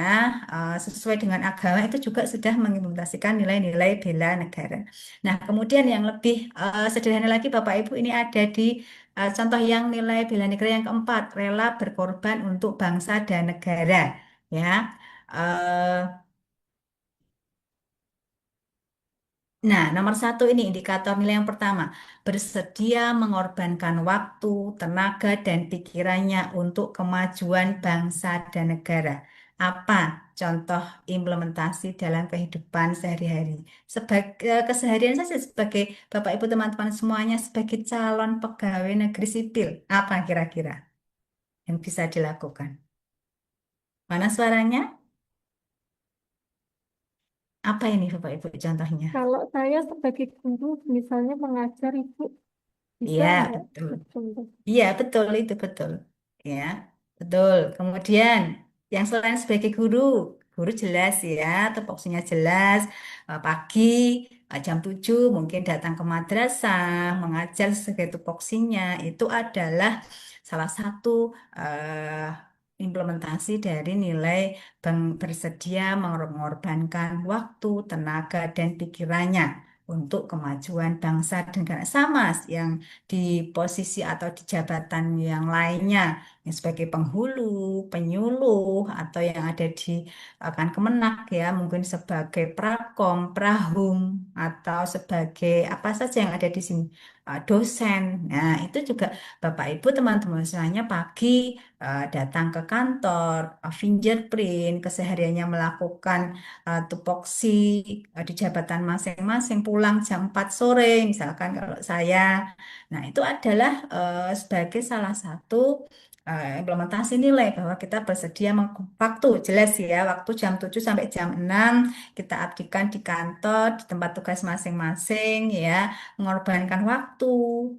sesuai dengan agama itu juga sudah mengimplementasikan nilai-nilai bela negara. Nah, kemudian yang lebih sederhana lagi Bapak Ibu ini ada di contoh yang nilai bela negara yang keempat, rela berkorban untuk bangsa dan negara. Ya, Eh, nah nomor satu ini indikator nilai yang pertama, bersedia mengorbankan waktu, tenaga, dan pikirannya untuk kemajuan bangsa dan negara. Apa contoh implementasi dalam kehidupan sehari-hari? Sebagai keseharian saja sebagai Bapak Ibu teman-teman semuanya sebagai calon pegawai negeri sipil, apa kira-kira yang bisa dilakukan? Mana suaranya? Apa ini Bapak Ibu contohnya? Kalau saya sebagai guru, misalnya mengajar, Ibu, bisa Iya, nggak betul. bercontoh? Iya, betul itu betul. Ya, betul. Kemudian yang selain sebagai guru, guru jelas ya, tupoksinya jelas. Pagi jam 7 mungkin datang ke madrasah, mengajar sebagai tupoksinya. Itu adalah salah satu implementasi dari nilai bersedia mengorbankan waktu, tenaga, dan pikirannya untuk kemajuan bangsa dan negara sama yang di posisi atau di jabatan yang lainnya yang sebagai penghulu, penyuluh atau yang ada di akan Kemenak ya mungkin sebagai prakom, prahum atau sebagai apa saja yang ada di sini dosen. Nah, itu juga Bapak Ibu teman-teman semuanya pagi datang ke kantor, fingerprint, kesehariannya melakukan tupoksi di jabatan masing-masing pulang jam 4 sore misalkan kalau saya. Nah, itu adalah sebagai salah satu implementasi nilai bahwa kita bersedia waktu jelas ya, waktu jam 7 sampai jam 6 kita abdikan di kantor, di tempat tugas masing-masing ya, mengorbankan waktu,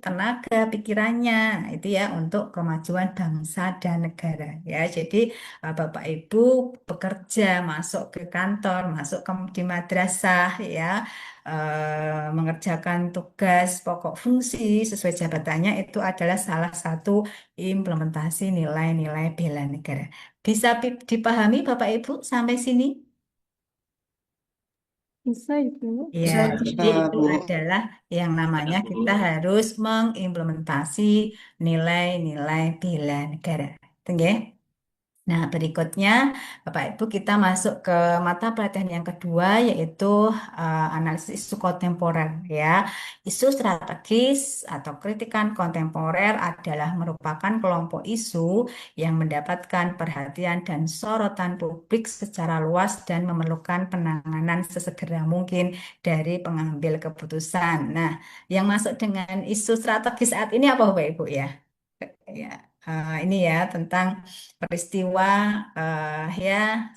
tenaga, pikirannya, nah, itu ya untuk kemajuan bangsa dan negara ya. Jadi Bapak Ibu bekerja, masuk ke kantor, masuk ke di madrasah ya, mengerjakan tugas pokok fungsi sesuai jabatannya itu adalah salah satu implementasi nilai-nilai bela negara. Bisa dipahami Bapak Ibu sampai sini? Bisa, Ibu. Ya, Bisa, jadi Bisa, itu Bu. adalah yang namanya kita harus mengimplementasi nilai-nilai bela negara. Tunggu ya. Nah, berikutnya Bapak Ibu kita masuk ke mata pelatihan yang kedua yaitu analisis isu kontemporer ya. Isu strategis atau kritikan kontemporer adalah merupakan kelompok isu yang mendapatkan perhatian dan sorotan publik secara luas dan memerlukan penanganan sesegera mungkin dari pengambil keputusan. Nah, yang masuk dengan isu strategis saat ini apa Bapak Ibu ya? Ya. ini ya tentang peristiwa ya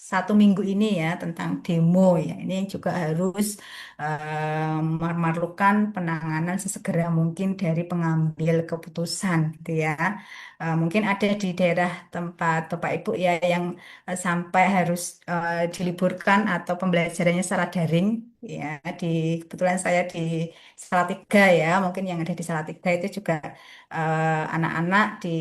1 minggu ini ya tentang demo ya. Ini juga harus memerlukan penanganan sesegera mungkin dari pengambil keputusan gitu ya. Mungkin ada di daerah tempat Bapak Ibu ya yang sampai harus diliburkan atau pembelajarannya secara daring ya. Di kebetulan saya di Salatiga ya, mungkin yang ada di Salatiga itu juga anak-anak di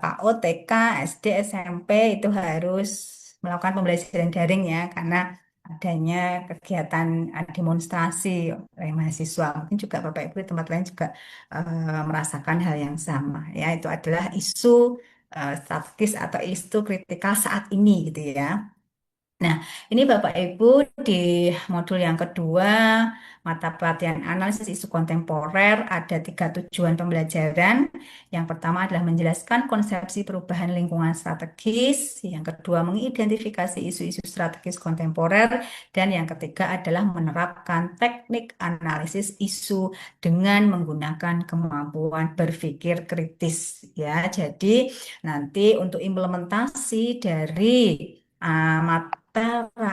PAUD, TK, SD, SMP itu harus melakukan pembelajaran daring ya karena adanya kegiatan demonstrasi oleh mahasiswa. Mungkin juga Bapak Ibu di tempat lain juga merasakan hal yang sama ya. Itu adalah isu strategis atau isu kritikal saat ini gitu ya. Nah, ini Bapak Ibu di modul yang kedua, mata pelatihan analisis isu kontemporer, ada 3 tujuan pembelajaran. Yang pertama adalah menjelaskan konsepsi perubahan lingkungan strategis, yang kedua mengidentifikasi isu-isu strategis kontemporer, dan yang ketiga adalah menerapkan teknik analisis isu dengan menggunakan kemampuan berpikir kritis. Ya, jadi nanti untuk implementasi dari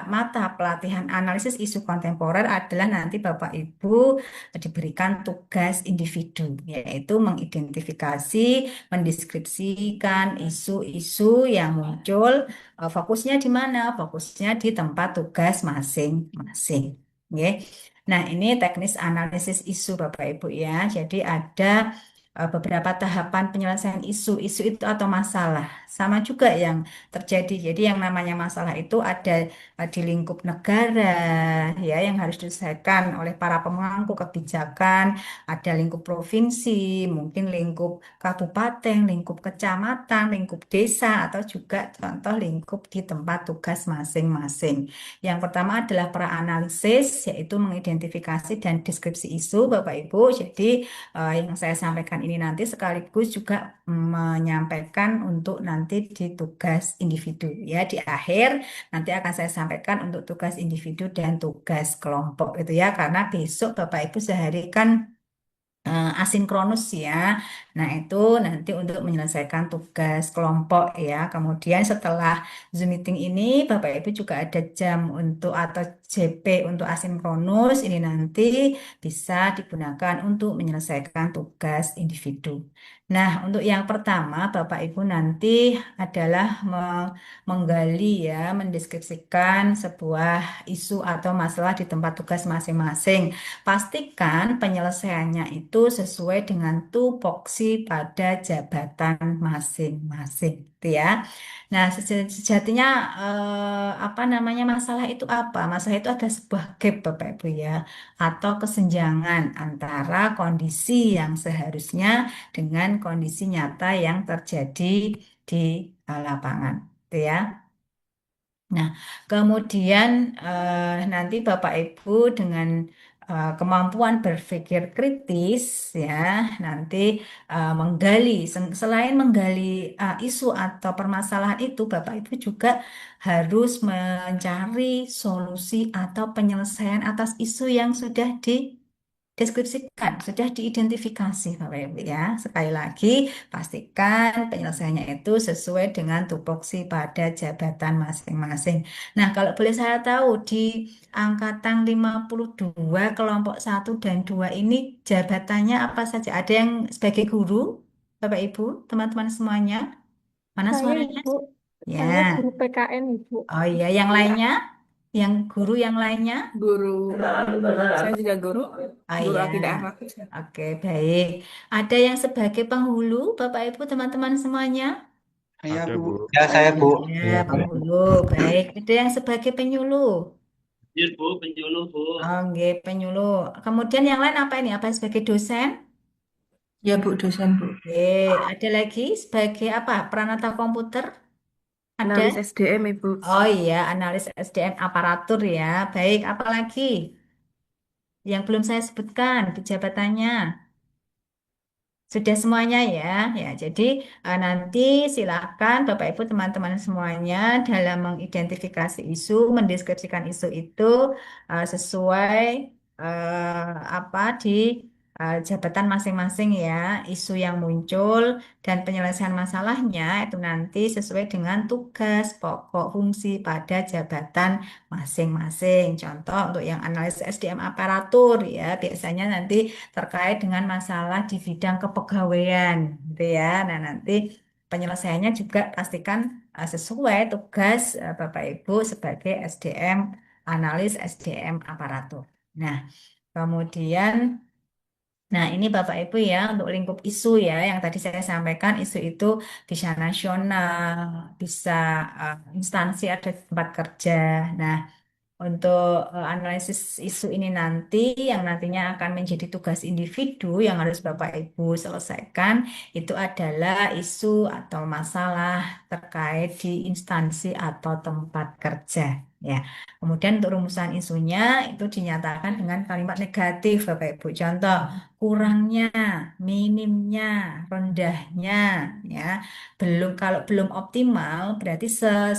mata pelatihan analisis isu kontemporer adalah nanti Bapak Ibu diberikan tugas individu, yaitu mengidentifikasi, mendeskripsikan isu-isu yang muncul, fokusnya di mana? Fokusnya di tempat tugas masing-masing. Oke. Nah, ini teknis analisis isu Bapak Ibu ya. Jadi ada beberapa tahapan penyelesaian isu. Isu itu atau masalah. Sama juga yang terjadi. Jadi yang namanya masalah itu ada di lingkup negara ya yang harus diselesaikan oleh para pemangku kebijakan, ada lingkup provinsi, mungkin lingkup kabupaten, lingkup kecamatan, lingkup desa atau juga contoh lingkup di tempat tugas masing-masing. Yang pertama adalah pra-analisis yaitu mengidentifikasi dan deskripsi isu Bapak Ibu. Jadi yang saya sampaikan ini nanti sekaligus juga menyampaikan untuk nanti di tugas individu ya di akhir nanti akan saya sampaikan untuk tugas individu dan tugas kelompok itu ya karena besok Bapak Ibu sehari kan asinkronus ya. Nah, itu nanti untuk menyelesaikan tugas kelompok ya. Kemudian setelah Zoom meeting ini Bapak Ibu juga ada jam untuk atau JP untuk asinkronus ini nanti bisa digunakan untuk menyelesaikan tugas individu. Nah, untuk yang pertama Bapak Ibu nanti adalah menggali ya, mendeskripsikan sebuah isu atau masalah di tempat tugas masing-masing. Pastikan penyelesaiannya itu sesuai dengan tupoksi pada jabatan masing-masing, gitu ya. Nah, sejatinya apa namanya masalah itu apa? Masalah itu ada sebuah gap, Bapak Ibu ya, atau kesenjangan antara kondisi yang seharusnya dengan kondisi nyata yang terjadi di lapangan, gitu ya. Nah, kemudian nanti Bapak Ibu dengan kemampuan berpikir kritis ya, nanti menggali selain menggali isu atau permasalahan itu, Bapak Ibu juga harus mencari solusi atau penyelesaian atas isu yang sudah deskripsikan, sudah diidentifikasi Bapak Ibu ya. Sekali lagi, pastikan penyelesaiannya itu sesuai dengan tupoksi pada jabatan masing-masing. Nah, kalau boleh saya tahu di angkatan 52 kelompok 1 dan 2 ini jabatannya apa saja? Ada yang sebagai guru, Bapak Ibu, teman-teman semuanya? Mana Saya suaranya? Ibu, Ya. saya guru PKN Ibu. Oh iya, yang lainnya? Yang guru yang lainnya? Guru. Saya juga guru. Oh Guru iya. akidah akhlak. Oke, baik. Ada yang sebagai penghulu, Bapak Ibu, teman-teman semuanya? Saya Ada, Bu. Bu. Ya, saya Bu. Ya, penghulu. Baik. Ada yang sebagai penyuluh? Iya, Bu, penyuluh, Bu. Oke, penyuluh. Kemudian yang lain apa ini? Apa sebagai dosen? Ya Bu, dosen Bu. Oke, ada lagi sebagai apa? Peranata komputer? Ada? Analis SDM Ibu. Oh iya, analis SDM aparatur ya. Baik, apa lagi? Yang belum saya sebutkan jabatannya. Sudah semuanya ya. Ya, jadi nanti silakan Bapak Ibu teman-teman semuanya dalam mengidentifikasi isu, mendeskripsikan isu itu sesuai apa jabatan masing-masing ya, isu yang muncul dan penyelesaian masalahnya itu nanti sesuai dengan tugas pokok fungsi pada jabatan masing-masing. Contoh untuk yang analis SDM aparatur ya, biasanya nanti terkait dengan masalah di bidang kepegawaian gitu ya. Nah, nanti penyelesaiannya juga pastikan sesuai tugas Bapak Ibu sebagai SDM analis SDM aparatur. Nah, kemudian nah, ini Bapak Ibu ya untuk lingkup isu ya yang tadi saya sampaikan isu itu bisa nasional, bisa instansi ada di tempat kerja. Nah, untuk analisis isu ini nanti yang nantinya akan menjadi tugas individu yang harus Bapak Ibu selesaikan itu adalah isu atau masalah terkait di instansi atau tempat kerja ya. Kemudian untuk rumusan isunya itu dinyatakan dengan kalimat negatif Bapak Ibu. Contoh kurangnya, minimnya, rendahnya ya. Kalau belum optimal berarti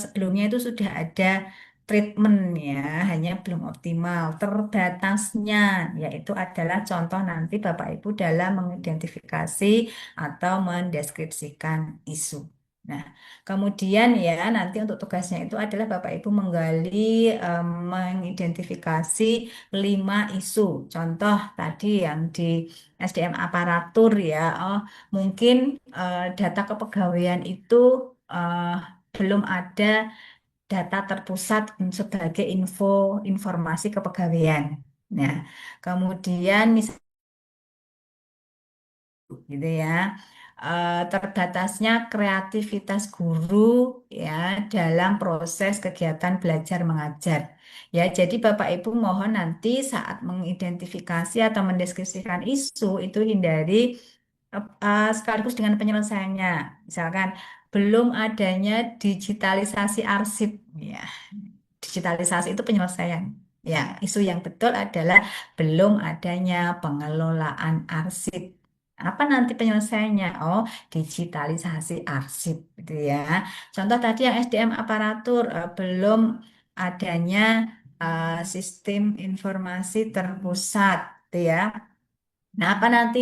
sebelumnya itu sudah ada treatment ya, hanya belum optimal. Terbatasnya, yaitu adalah contoh nanti Bapak Ibu dalam mengidentifikasi atau mendeskripsikan isu. Nah, kemudian ya nanti untuk tugasnya itu adalah Bapak Ibu menggali, mengidentifikasi 5 isu. Contoh tadi yang di SDM aparatur ya, oh mungkin data kepegawaian itu eh, belum ada data terpusat sebagai informasi kepegawaian. Nah, kemudian misalnya gitu ya, terbatasnya kreativitas guru ya dalam proses kegiatan belajar mengajar. Ya, jadi Bapak Ibu mohon nanti saat mengidentifikasi atau mendeskripsikan isu itu hindari sekaligus dengan penyelesaiannya. Misalkan belum adanya digitalisasi arsip ya. Digitalisasi itu penyelesaian. Ya, isu yang betul adalah belum adanya pengelolaan arsip. Apa nanti penyelesaiannya? Oh, digitalisasi arsip, gitu ya. Contoh tadi yang SDM aparatur belum adanya sistem informasi terpusat, gitu ya. Nah, apa nanti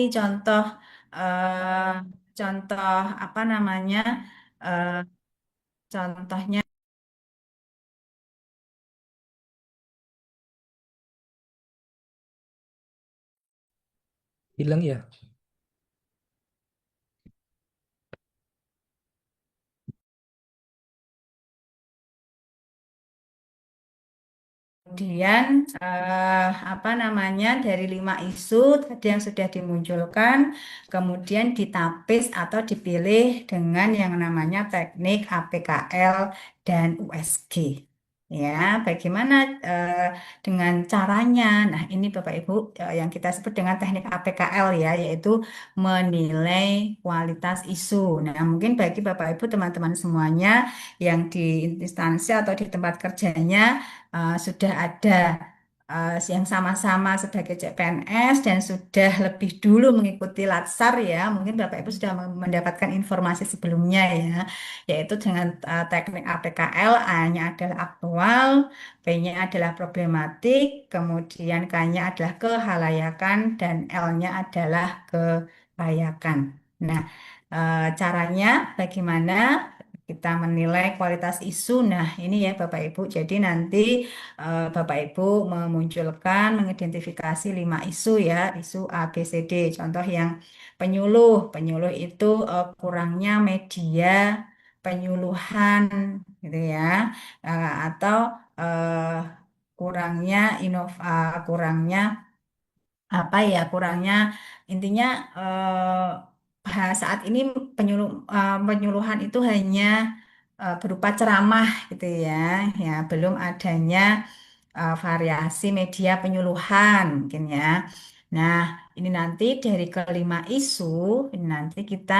eh, contoh apa namanya? eh, Contohnya Hilang ya. kemudian apa namanya dari 5 isu tadi yang sudah dimunculkan, kemudian ditapis atau dipilih dengan yang namanya teknik APKL dan USG. Ya, bagaimana dengan caranya? Nah, ini Bapak Ibu yang kita sebut dengan teknik APKL ya, yaitu menilai kualitas isu. Nah, mungkin bagi Bapak Ibu teman-teman semuanya yang di instansi atau di tempat kerjanya sudah ada yang sama-sama sebagai CPNS dan sudah lebih dulu mengikuti Latsar ya, mungkin Bapak Ibu sudah mendapatkan informasi sebelumnya ya, yaitu dengan teknik APKL, A-nya adalah aktual, B-nya adalah problematik, kemudian K-nya adalah kehalayakan, dan L-nya adalah kelayakan. Nah, caranya bagaimana kita menilai kualitas isu? Nah, ini ya Bapak Ibu. Jadi nanti Bapak Ibu memunculkan, mengidentifikasi 5 isu ya, isu A, B, C, D. Contoh yang penyuluh, penyuluh itu kurangnya media penyuluhan, gitu ya. Atau eh, kurangnya kurangnya apa ya, kurangnya intinya saat ini penyuluhan itu hanya berupa ceramah gitu ya, ya belum adanya variasi media penyuluhan mungkin ya. Nah, ini nanti dari ke 5 isu, ini nanti kita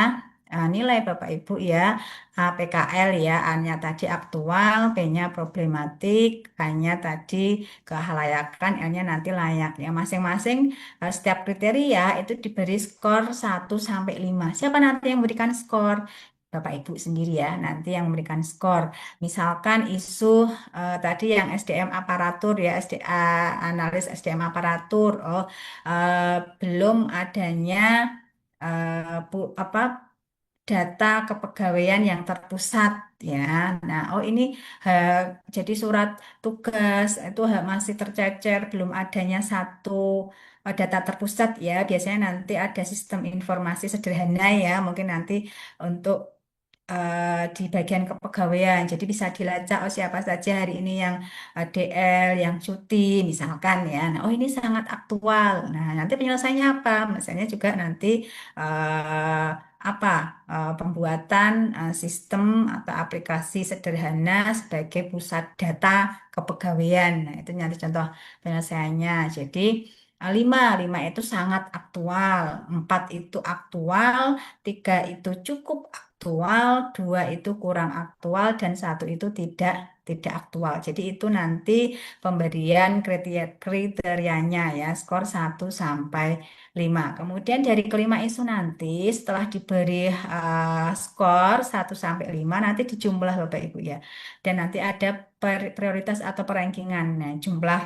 nilai Bapak Ibu ya, PKL ya, A-nya tadi aktual, B-nya problematik, K-nya tadi kehalayakan, L-nya nanti layak. Ya, masing-masing setiap kriteria itu diberi skor 1 sampai 5. Siapa nanti yang memberikan skor? Bapak Ibu sendiri ya, nanti yang memberikan skor. Misalkan isu tadi yang SDM aparatur ya, analis SDM aparatur. Oh, belum adanya apa data kepegawaian yang terpusat ya. Nah, oh ini jadi surat tugas itu masih tercecer, belum adanya satu data terpusat ya. Biasanya nanti ada sistem informasi sederhana ya, mungkin nanti untuk di bagian kepegawaian. Jadi bisa dilacak oh siapa saja hari ini yang DL, yang cuti misalkan ya. Nah, oh ini sangat aktual. Nah, nanti penyelesaiannya apa? Misalnya juga nanti eh, apa pembuatan sistem atau aplikasi sederhana sebagai pusat data kepegawaian. Nah, itu nanti contoh penyelesaiannya. Jadi lima itu sangat aktual, empat itu aktual, tiga itu cukup aktual, dua itu kurang aktual, dan satu itu tidak aktual. Jadi itu nanti pemberian kriterianya ya, skor 1 sampai 5. Kemudian dari kelima isu nanti setelah diberi skor 1 sampai 5 nanti dijumlah Bapak Ibu ya. Dan nanti ada prioritas atau perankingan. Nah, jumlah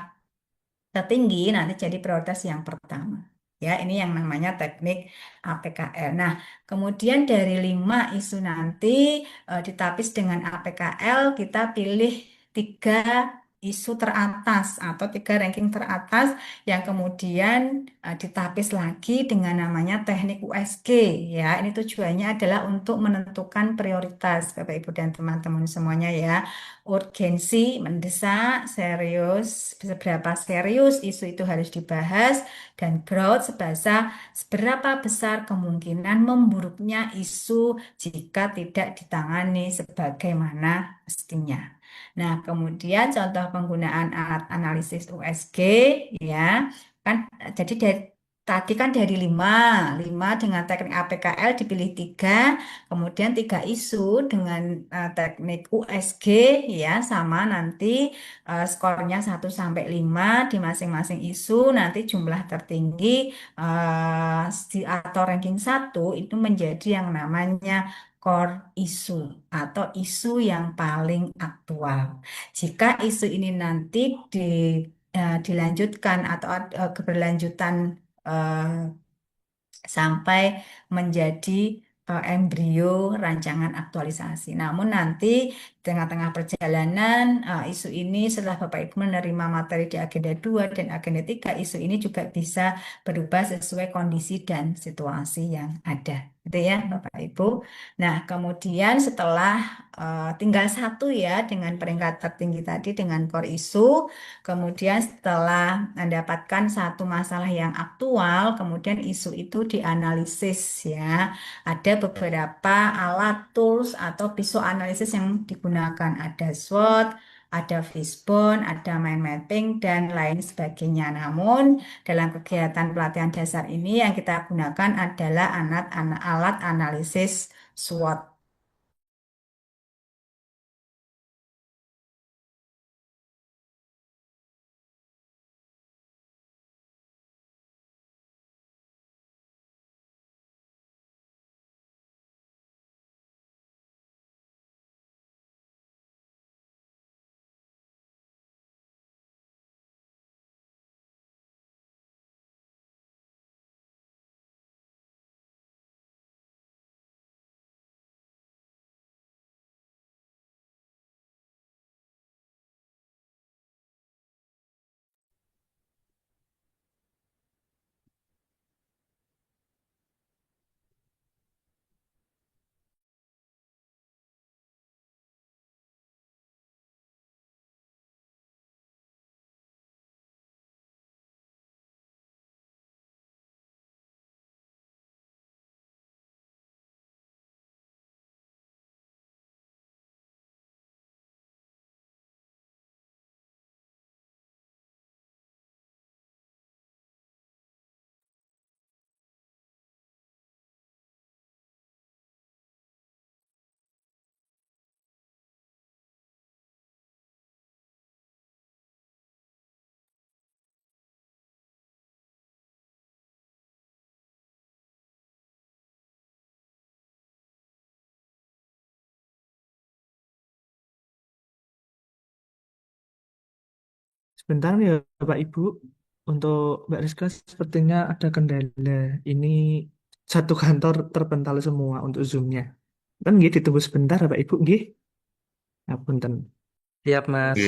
tertinggi nanti jadi prioritas yang pertama. Ya, ini yang namanya teknik APKL. Nah, kemudian dari 5 isu nanti ditapis dengan APKL, kita pilih 3 isu teratas atau 3 ranking teratas yang kemudian ditapis lagi dengan namanya teknik USG. Ya, ini tujuannya adalah untuk menentukan prioritas Bapak Ibu dan teman-teman semuanya ya, urgensi, mendesak, serius, seberapa serius isu itu harus dibahas, dan growth seberapa besar kemungkinan memburuknya isu jika tidak ditangani sebagaimana mestinya. Nah, kemudian contoh penggunaan alat analisis USG ya, kan jadi tadi kan dari lima dengan teknik APKL dipilih 3. Kemudian 3 isu dengan teknik USG ya sama nanti skornya 1 sampai 5 di masing-masing isu nanti jumlah tertinggi atau ranking 1 itu menjadi yang namanya core isu atau isu yang paling aktual. Jika isu ini nanti dilanjutkan atau keberlanjutan eh, sampai menjadi embrio rancangan aktualisasi. Namun nanti tengah-tengah perjalanan isu ini setelah Bapak Ibu menerima materi di agenda 2 dan agenda 3, isu ini juga bisa berubah sesuai kondisi dan situasi yang ada. Gitu ya Bapak Ibu. Nah, kemudian setelah tinggal satu ya dengan peringkat tertinggi tadi dengan core isu, kemudian setelah mendapatkan satu masalah yang aktual, kemudian isu itu dianalisis ya. Ada beberapa alat tools atau pisau analisis yang digunakan. Ada SWOT, ada Fishbone, ada mind mapping, dan lain sebagainya. Namun dalam kegiatan pelatihan dasar ini yang kita gunakan adalah alat analisis SWOT. Bentar ya Bapak Ibu, untuk Mbak Rizka sepertinya ada kendala. Ini satu kantor terpental semua untuk Zoom-nya. Kan nggih ditunggu sebentar Bapak Ibu nggih. Nah, punten. Siap, Mas.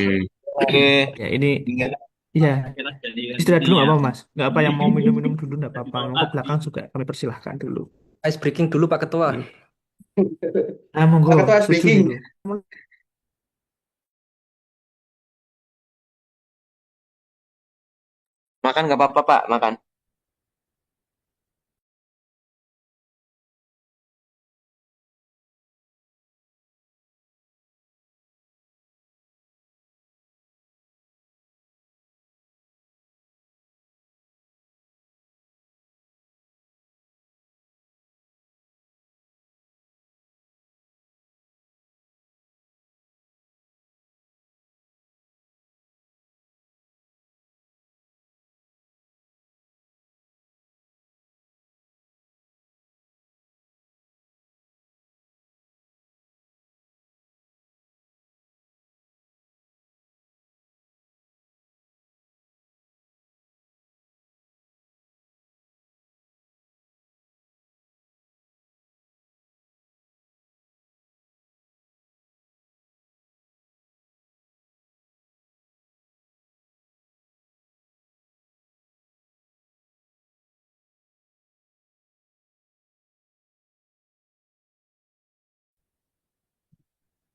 Oke. Ya ini Tinggal ya kita jadikan istirahat ini dulu nggak ya. apa Mas? Nggak apa yang mau minum-minum dulu nggak apa-apa. Yang mau ke belakang juga kami persilahkan dulu. Ice breaking dulu, Pak Ketua. Iya. Nah, monggo Pak Ketua setuju speaking. monggo. Makan nggak apa-apa Pak, makan.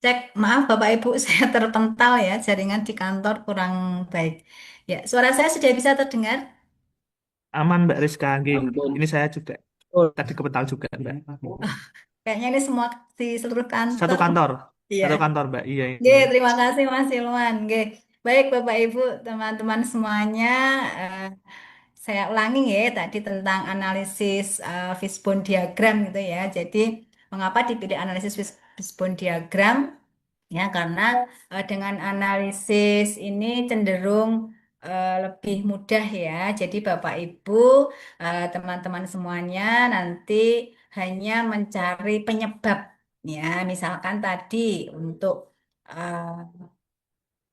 Cek, maaf Bapak Ibu, saya terpental ya, jaringan di kantor kurang baik. Ya, suara saya sudah bisa terdengar? Aman Mbak Rizka nggih. Ampun. Ini saya juga Oh, tadi kepental juga Mbak. Kayaknya ini semua di seluruh Satu kantor. kantor. Iya. Satu kantor Mbak. Iya Oke, ini. terima kasih Mas Ilman. Oke, baik Bapak Ibu, teman-teman semuanya. eh, saya ulangi ya tadi tentang analisis fishbone diagram gitu ya. Jadi, mengapa dipilih analisis fishbone diagram? Ya, karena dengan analisis ini cenderung lebih mudah ya. Jadi Bapak Ibu, teman-teman semuanya nanti hanya mencari penyebab. Ya, misalkan tadi untuk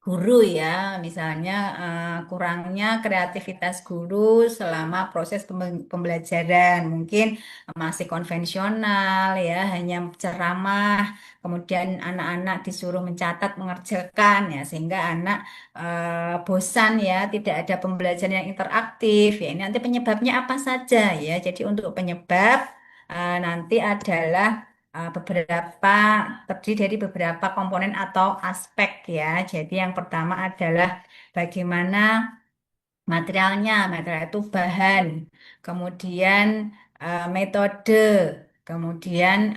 guru ya, misalnya kurangnya kreativitas guru selama proses pembelajaran, mungkin masih konvensional ya, hanya ceramah, kemudian anak-anak disuruh mencatat, mengerjakan ya, sehingga anak bosan ya, tidak ada pembelajaran yang interaktif ya. Ini nanti penyebabnya apa saja ya. Jadi untuk penyebab nanti adalah beberapa terdiri dari beberapa komponen atau aspek ya. Jadi yang pertama adalah bagaimana materialnya, material itu bahan, kemudian metode, kemudian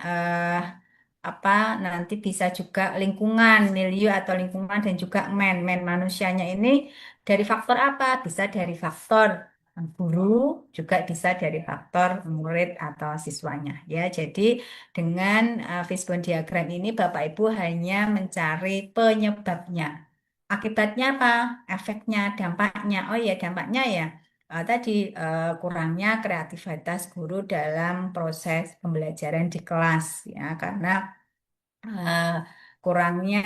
apa nanti bisa juga lingkungan, milieu atau lingkungan dan juga man manusianya ini dari faktor apa? Bisa dari faktor guru, juga bisa dari faktor murid atau siswanya ya. Jadi dengan fishbone diagram ini Bapak Ibu hanya mencari penyebabnya. Akibatnya apa? Efeknya, dampaknya. Oh ya, dampaknya ya. Tadi kurangnya kreativitas guru dalam proses pembelajaran di kelas ya, karena eh, kurangnya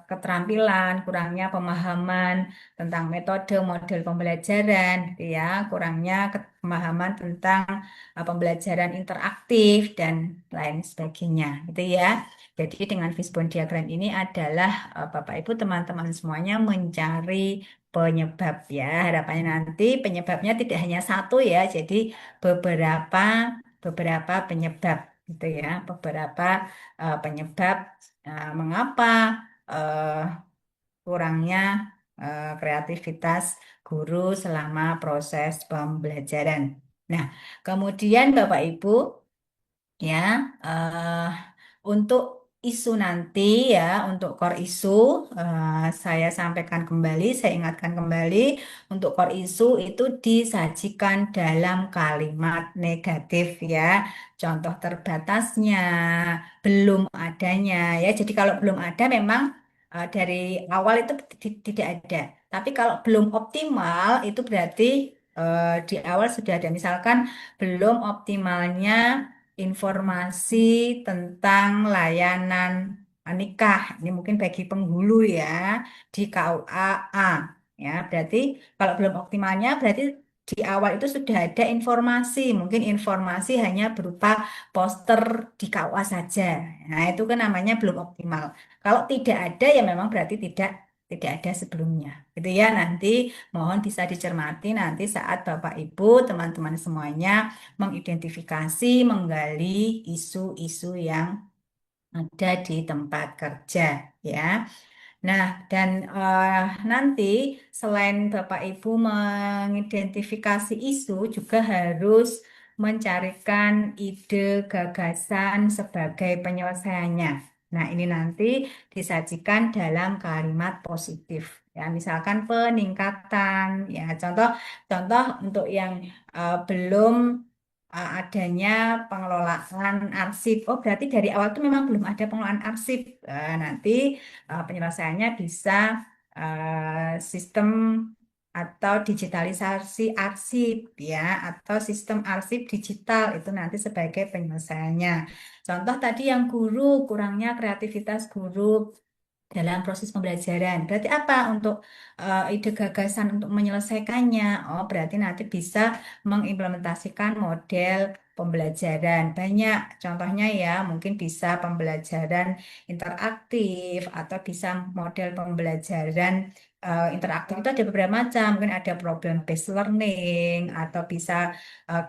keterampilan, kurangnya pemahaman tentang metode model pembelajaran, gitu ya, kurangnya pemahaman tentang pembelajaran interaktif dan lain sebagainya, gitu ya. Jadi dengan fishbone diagram ini adalah Bapak Ibu teman-teman semuanya mencari penyebab ya. Harapannya nanti penyebabnya tidak hanya satu ya, jadi beberapa beberapa penyebab gitu ya, beberapa penyebab mengapa eh, kurangnya kreativitas guru selama proses pembelajaran. Nah, kemudian Bapak Ibu ya untuk isu nanti ya untuk core isu saya sampaikan kembali, saya ingatkan kembali untuk core isu itu disajikan dalam kalimat negatif ya, contoh terbatasnya, belum adanya ya. Jadi kalau belum ada memang dari awal itu tidak ada, tapi kalau belum optimal itu berarti di awal sudah ada, misalkan belum optimalnya informasi tentang layanan nikah. Ini mungkin bagi penghulu ya di KUA A. Ya, berarti kalau belum optimalnya berarti di awal itu sudah ada informasi, mungkin informasi hanya berupa poster di KUA saja. Nah, itu kan namanya belum optimal. Kalau tidak ada ya memang berarti tidak ada sebelumnya. Gitu ya, nanti mohon bisa dicermati nanti saat Bapak Ibu, teman-teman semuanya mengidentifikasi, menggali isu-isu yang ada di tempat kerja ya. Nah, dan nanti selain Bapak Ibu mengidentifikasi isu, juga harus mencarikan ide gagasan sebagai penyelesaiannya. Nah, ini nanti disajikan dalam kalimat positif. Ya, misalkan peningkatan, ya contoh untuk yang belum adanya pengelolaan arsip. Oh, berarti dari awal itu memang belum ada pengelolaan arsip. Nanti penyelesaiannya bisa sistem atau digitalisasi arsip ya atau sistem arsip digital itu nanti sebagai penyelesaiannya. Contoh tadi yang guru kurangnya kreativitas guru dalam proses pembelajaran. Berarti apa untuk ide gagasan untuk menyelesaikannya? Oh, berarti nanti bisa mengimplementasikan model pembelajaran. Banyak contohnya ya, mungkin bisa pembelajaran interaktif atau bisa model pembelajaran interaktif itu ada beberapa macam. Mungkin ada problem based learning atau bisa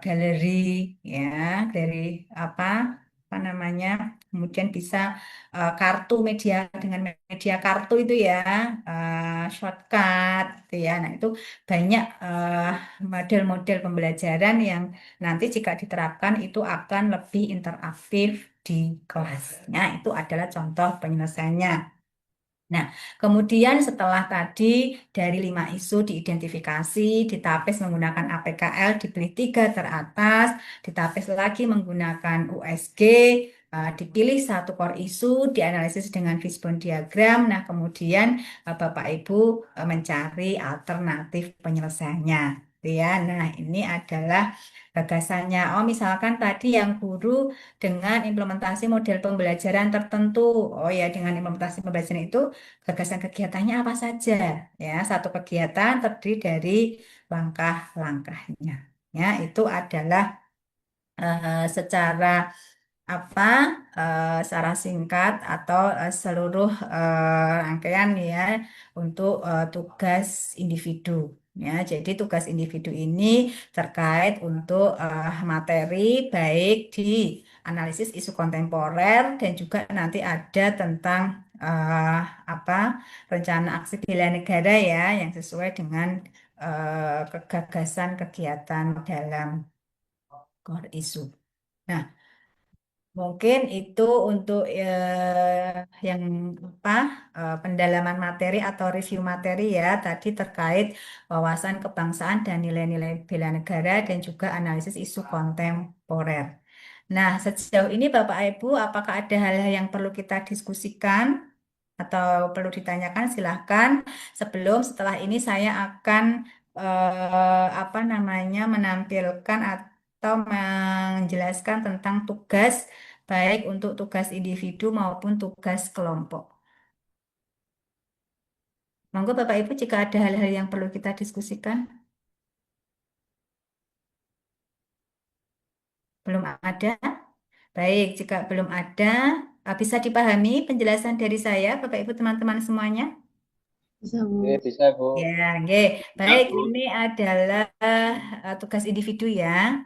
galeri ya, galeri apa? Apa namanya? Kemudian bisa kartu media dengan media kartu itu ya, shortcut gitu ya. Nah, itu banyak model-model pembelajaran yang nanti jika diterapkan itu akan lebih interaktif di kelasnya. Itu adalah contoh penyelesaiannya. Nah, kemudian setelah tadi dari 5 isu diidentifikasi, ditapis menggunakan APKL, dipilih 3 teratas, ditapis lagi menggunakan USG, dipilih satu core isu, dianalisis dengan fishbone diagram. Nah, kemudian Bapak Ibu mencari alternatif penyelesaiannya. Gitu ya. Nah, ini adalah gagasannya. Oh, misalkan tadi yang guru dengan implementasi model pembelajaran tertentu. Oh ya, dengan implementasi pembelajaran itu gagasan kegiatannya apa saja? Ya, satu kegiatan terdiri dari langkah-langkahnya. Ya, itu adalah secara apa secara singkat atau seluruh rangkaian ya untuk tugas individu. Ya, jadi tugas individu ini terkait untuk materi baik di analisis isu kontemporer dan juga nanti ada tentang eh, apa rencana aksi bela negara ya yang sesuai dengan kegagasan kegiatan dalam core isu. Nah, mungkin itu untuk yang apa pendalaman materi atau review materi ya tadi terkait wawasan kebangsaan dan nilai-nilai bela negara dan juga analisis isu kontemporer. Nah, sejauh ini Bapak Ibu, apakah ada hal-hal yang perlu kita diskusikan atau perlu ditanyakan? Silahkan. Setelah ini saya akan apa namanya menampilkan atau menjelaskan tentang tugas baik untuk tugas individu maupun tugas kelompok. Monggo Bapak Ibu jika ada hal-hal yang perlu kita diskusikan. Belum ada? Baik, jika belum ada, bisa dipahami penjelasan dari saya, Bapak Ibu teman-teman semuanya? Bisa, Bu. Oke, bisa, Bu. Ya, oke. Ya, Baik, Bu. ini adalah tugas individu ya.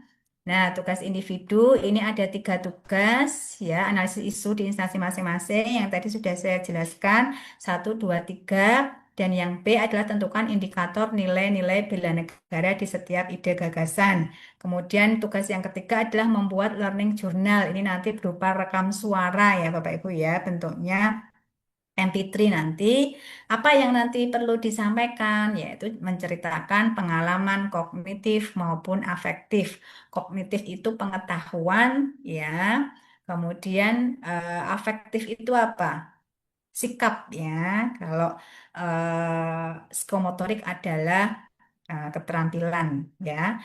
Nah, tugas individu ini ada 3 tugas ya, analisis isu di instansi masing-masing yang tadi sudah saya jelaskan, 1, 2, 3. Dan yang B adalah tentukan indikator nilai-nilai bela negara di setiap ide gagasan. Kemudian tugas yang ketiga adalah membuat learning journal. Ini nanti berupa rekam suara ya Bapak Ibu ya, bentuknya MP3 nanti. Apa yang nanti perlu disampaikan yaitu menceritakan pengalaman kognitif maupun afektif. Kognitif itu pengetahuan ya. Kemudian afektif itu apa? Sikap ya. Kalau psikomotorik adalah keterampilan ya.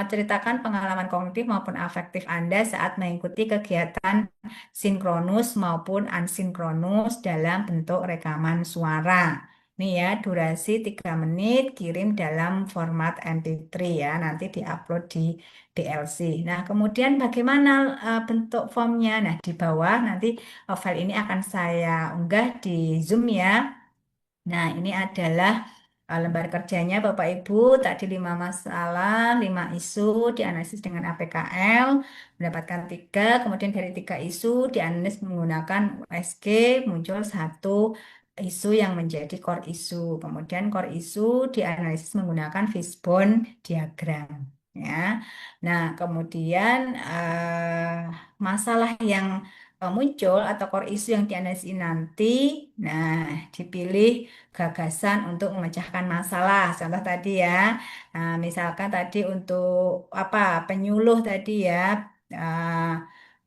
Ceritakan pengalaman kognitif maupun afektif Anda saat mengikuti kegiatan sinkronus maupun asinkronus dalam bentuk rekaman suara. Nih ya, durasi 3 menit, kirim dalam format MP3 ya, nanti diupload di DLC. Nah, kemudian bagaimana bentuk formnya? Nah, di bawah nanti file ini akan saya unggah di Zoom ya. Nah, ini adalah lembar kerjanya Bapak Ibu, tadi 5 masalah, 5 isu, dianalisis dengan APKL, mendapatkan 3, kemudian dari 3 isu dianalisis menggunakan USG, muncul 1 isu yang menjadi core isu. Kemudian core isu dianalisis menggunakan fishbone diagram. Ya. Nah, kemudian masalah yang muncul atau core isu yang dianalisis nanti, nah dipilih gagasan untuk memecahkan masalah. Contoh tadi ya, misalkan tadi untuk apa penyuluh tadi ya,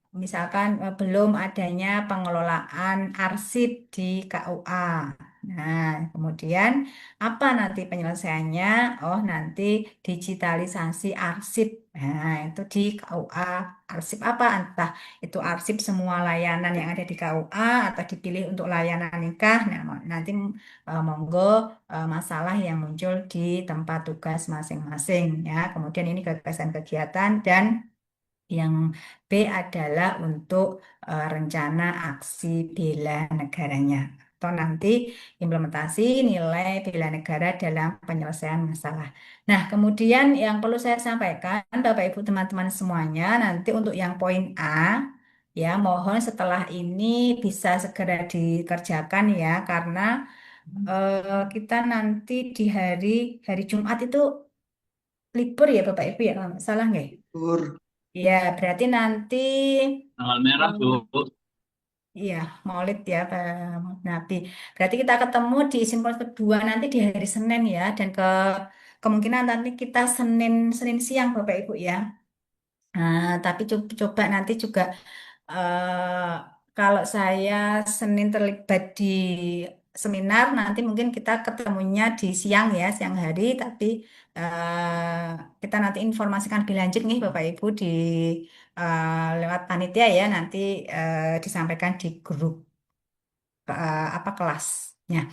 misalkan belum adanya pengelolaan arsip di KUA. Nah, kemudian apa nanti penyelesaiannya? Oh, nanti digitalisasi arsip. Nah, itu di KUA. Arsip apa? Entah itu arsip semua layanan yang ada di KUA atau dipilih untuk layanan nikah. Nah, nanti monggo masalah yang muncul di tempat tugas masing-masing ya. Kemudian ini gagasan kegiatan dan yang B adalah untuk rencana aksi bela negaranya atau nanti implementasi nilai bela negara dalam penyelesaian masalah. Nah, kemudian yang perlu saya sampaikan, Bapak Ibu teman-teman semuanya, nanti untuk yang poin A, ya mohon setelah ini bisa segera dikerjakan ya, karena kita nanti di hari Jumat itu libur ya Bapak Ibu ya, kalau nggak salah nggak? Libur. Ya, berarti nanti Tanggal merah, Bu. iya, Maulid ya, Pak Nabi. Berarti kita ketemu di sinkron kedua nanti di hari Senin ya, dan kemungkinan nanti kita Senin Senin siang Bapak Ibu ya. Nah, tapi coba nanti juga eh, kalau saya Senin terlibat di seminar, nanti mungkin kita ketemunya di siang ya, siang hari, tapi kita nanti informasikan lebih lanjut nih Bapak Ibu di lewat panitia ya, nanti disampaikan di grup apa kelasnya.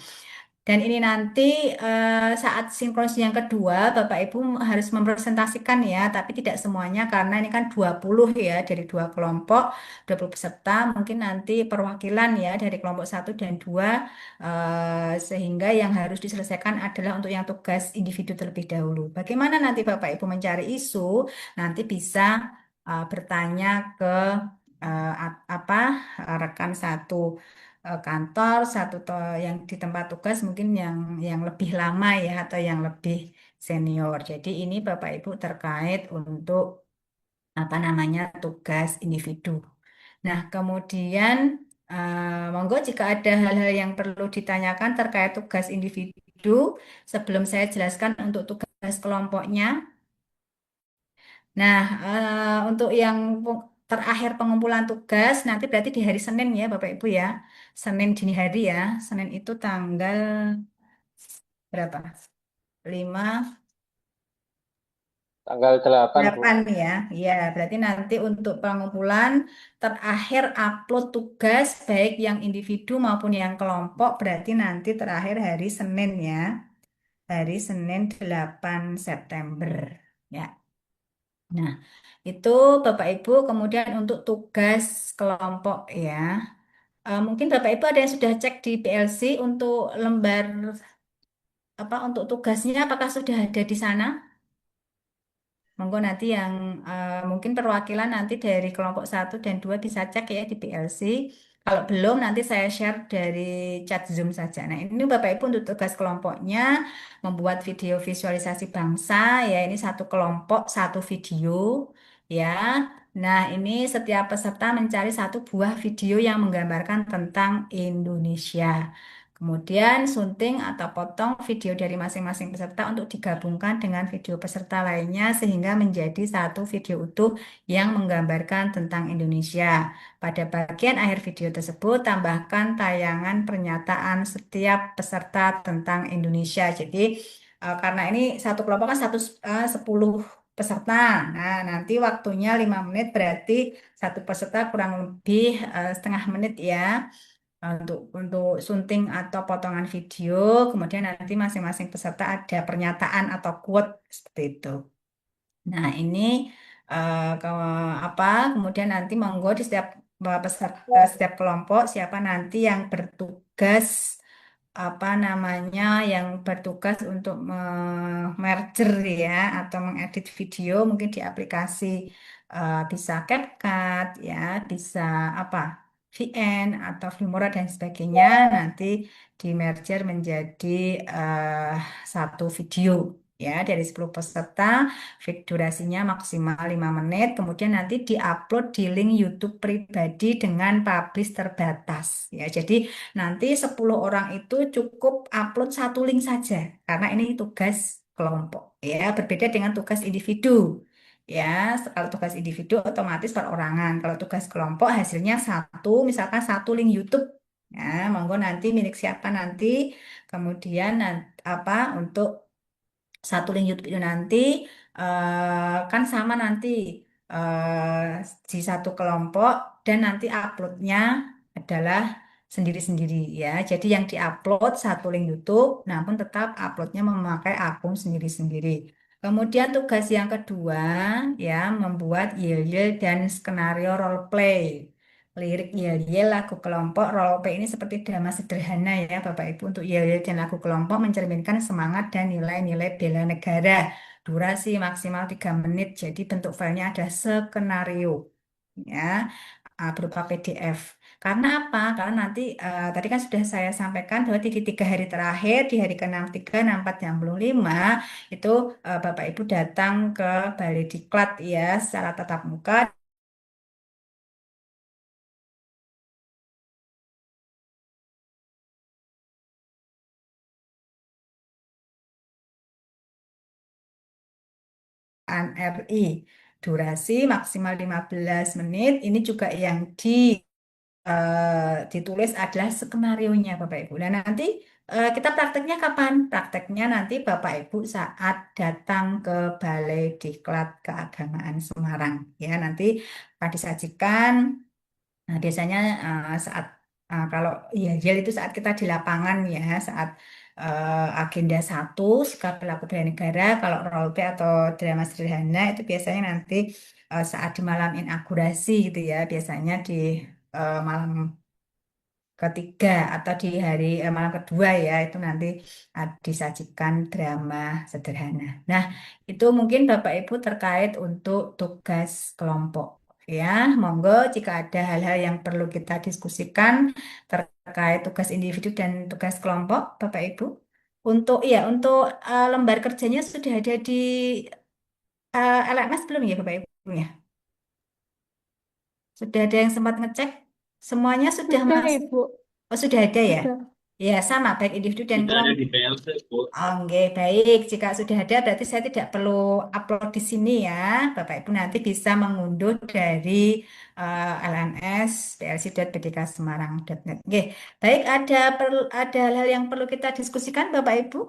Dan ini nanti saat sinkronis yang kedua, Bapak Ibu harus mempresentasikan ya, tapi tidak semuanya karena ini kan 20 ya, dari 2 kelompok, 20 peserta, mungkin nanti perwakilan ya dari kelompok 1 dan 2, sehingga yang harus diselesaikan adalah untuk yang tugas individu terlebih dahulu. Bagaimana nanti Bapak Ibu mencari isu, nanti bisa bertanya ke apa rekan satu kantor, yang di tempat tugas mungkin yang lebih lama ya atau yang lebih senior. Jadi ini Bapak Ibu terkait untuk apa namanya tugas individu. Nah, kemudian monggo jika ada hal-hal yang perlu ditanyakan terkait tugas individu sebelum saya jelaskan untuk tugas kelompoknya. Nah, untuk yang terakhir pengumpulan tugas nanti berarti di hari Senin ya Bapak Ibu ya. Senin dini hari ya. Senin itu tanggal berapa? 5, Tanggal 8, Bu. 8 ya. Ya, berarti nanti untuk pengumpulan terakhir upload tugas baik yang individu maupun yang kelompok berarti nanti terakhir hari Senin ya. Hari Senin 8 September. Ya. Nah, itu Bapak Ibu, kemudian untuk tugas kelompok ya. Mungkin Bapak Ibu ada yang sudah cek di PLC untuk lembar apa untuk tugasnya apakah sudah ada di sana? Monggo nanti yang mungkin perwakilan nanti dari kelompok 1 dan 2 bisa cek ya di PLC. Kalau belum nanti saya share dari chat Zoom saja. Nah, ini Bapak Ibu untuk tugas kelompoknya membuat video visualisasi bangsa ya, ini 1 kelompok 1 video ya. Nah, ini setiap peserta mencari 1 buah video yang menggambarkan tentang Indonesia. Kemudian sunting atau potong video dari masing-masing peserta untuk digabungkan dengan video peserta lainnya sehingga menjadi 1 video utuh yang menggambarkan tentang Indonesia. Pada bagian akhir video tersebut tambahkan tayangan pernyataan setiap peserta tentang Indonesia. Jadi karena ini satu kelompok kan 10 peserta. Nah, nanti waktunya 5 menit berarti satu peserta kurang lebih setengah menit ya untuk sunting atau potongan video. Kemudian nanti masing-masing peserta ada pernyataan atau quote seperti itu. Nah, ini apa? Kemudian nanti monggo di setiap peserta, setiap kelompok siapa nanti yang bertugas apa namanya yang bertugas untuk merger ya atau mengedit video mungkin di aplikasi bisa CapCut ya, bisa apa VN atau Filmora dan sebagainya nanti di merger menjadi eh, satu video ya dari 10 peserta durasinya maksimal 5 menit kemudian nanti diupload di link YouTube pribadi dengan publish terbatas ya jadi nanti 10 orang itu cukup upload satu link saja karena ini tugas kelompok ya berbeda dengan tugas individu ya kalau tugas individu otomatis perorangan kalau tugas kelompok hasilnya satu misalkan satu link YouTube ya monggo nanti milik siapa nanti kemudian apa untuk satu link YouTube itu nanti kan sama nanti di satu kelompok dan nanti uploadnya adalah sendiri-sendiri ya. Jadi yang diupload satu link YouTube, namun tetap uploadnya memakai akun sendiri-sendiri. Kemudian tugas yang kedua ya membuat yel-yel dan skenario role play. Lirik yel-yel lagu kelompok role play ini seperti drama sederhana ya Bapak Ibu untuk yel-yel dan lagu kelompok mencerminkan semangat dan nilai-nilai bela negara. Durasi maksimal 3 menit. Jadi bentuk filenya ada skenario ya berupa PDF. Karena apa? Karena nanti tadi kan sudah saya sampaikan bahwa di 3 hari terakhir di hari ke-63, 64, 65 itu Bapak Ibu datang ke Balai Diklat ya secara tatap muka RI. Durasi maksimal 15 menit. Ini juga yang ditulis adalah skenarionya Bapak Ibu. Dan nanti kita prakteknya kapan? Prakteknya nanti Bapak Ibu saat datang ke Balai Diklat Keagamaan Semarang. Ya, nanti akan disajikan. Nah, biasanya saat kalau ya yel itu saat kita di lapangan ya, saat agenda satu sikap pelaku bela negara, kalau role play atau drama sederhana itu biasanya nanti saat di malam inaugurasi gitu ya, biasanya di malam ketiga atau di hari malam kedua ya itu nanti disajikan drama sederhana. Nah, itu mungkin Bapak Ibu terkait untuk tugas kelompok. Ya, monggo jika ada hal-hal yang perlu kita diskusikan terkait tugas individu dan tugas kelompok, Bapak Ibu. Untuk lembar kerjanya sudah ada di LMS belum ya Bapak Ibu ya? Sudah ada yang sempat ngecek? Semuanya sudah Sudah, masuk? Ibu. Oh, sudah ada ya? Sudah. Ya, sama, baik individu dan Sudah ada kelompok. di PLC, Bu. Oke, baik. Jika sudah ada, berarti saya tidak perlu upload di sini ya. Bapak Ibu nanti bisa mengunduh dari LMS plc.bdksemarang.net. Oke, baik. Ada hal yang perlu kita diskusikan, Bapak Ibu?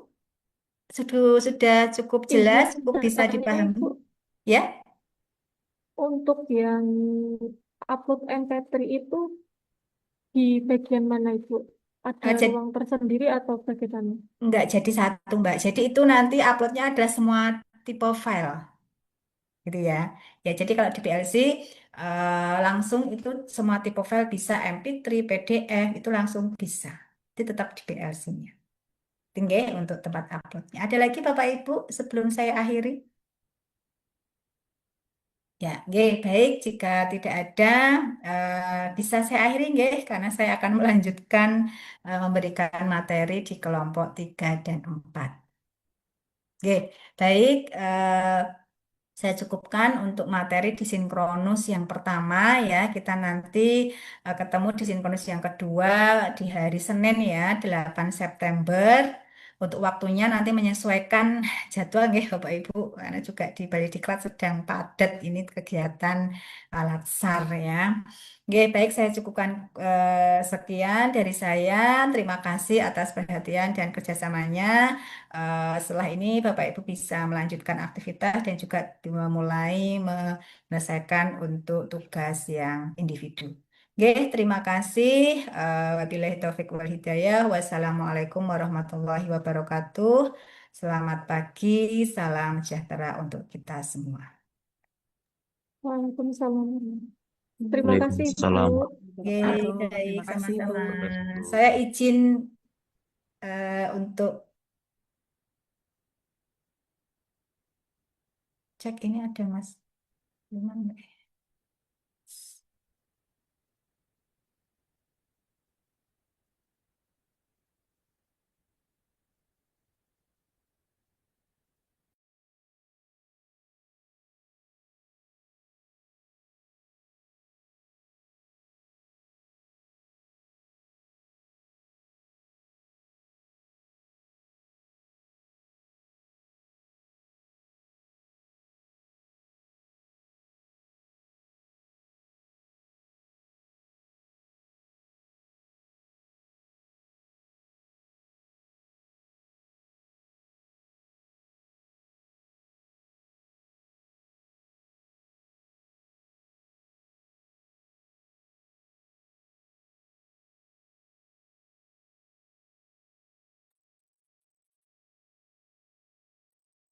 Sudah cukup Ibu, jelas, cukup bisa tanya dipahami. Ibu, Ya, untuk yang upload MP3 itu di bagian mana Ibu? Ada jadi ruang tersendiri atau bagaimana? enggak jadi satu, Mbak. Jadi itu nanti uploadnya ada semua tipe file. Gitu ya. Ya, jadi kalau di PLC langsung itu semua tipe file bisa MP3, PDF itu langsung bisa. Itu tetap di PLC-nya. Tinggal untuk tempat uploadnya. Ada lagi Bapak Ibu sebelum saya akhiri? Ya, nggih, baik. Jika tidak ada, bisa saya akhiri nggih, karena saya akan melanjutkan memberikan materi di kelompok 3 dan 4. Oke, baik. Saya cukupkan untuk materi di sinkronus yang pertama ya. Kita nanti ketemu di sinkronus yang kedua di hari Senin ya, 8 September. Untuk waktunya nanti menyesuaikan jadwal nggih Bapak Ibu karena juga di Bali Diklat sedang padat ini kegiatan Latsar ya. Oke, baik saya cukupkan sekian dari saya. Terima kasih atas perhatian dan kerjasamanya. Setelah ini Bapak Ibu bisa melanjutkan aktivitas dan juga memulai menyelesaikan untuk tugas yang individu. Oke, terima kasih. Wabillahi taufiq wal hidayah. Wassalamualaikum warahmatullahi wabarakatuh. Selamat pagi, salam sejahtera untuk kita semua. Waalaikumsalam. Terima kasih, Bu. Waalaikumsalam. Oke, baik, Terima kasih, Bu. sama-sama. Saya izin untuk cek ini ada Mas Luman nggak ya?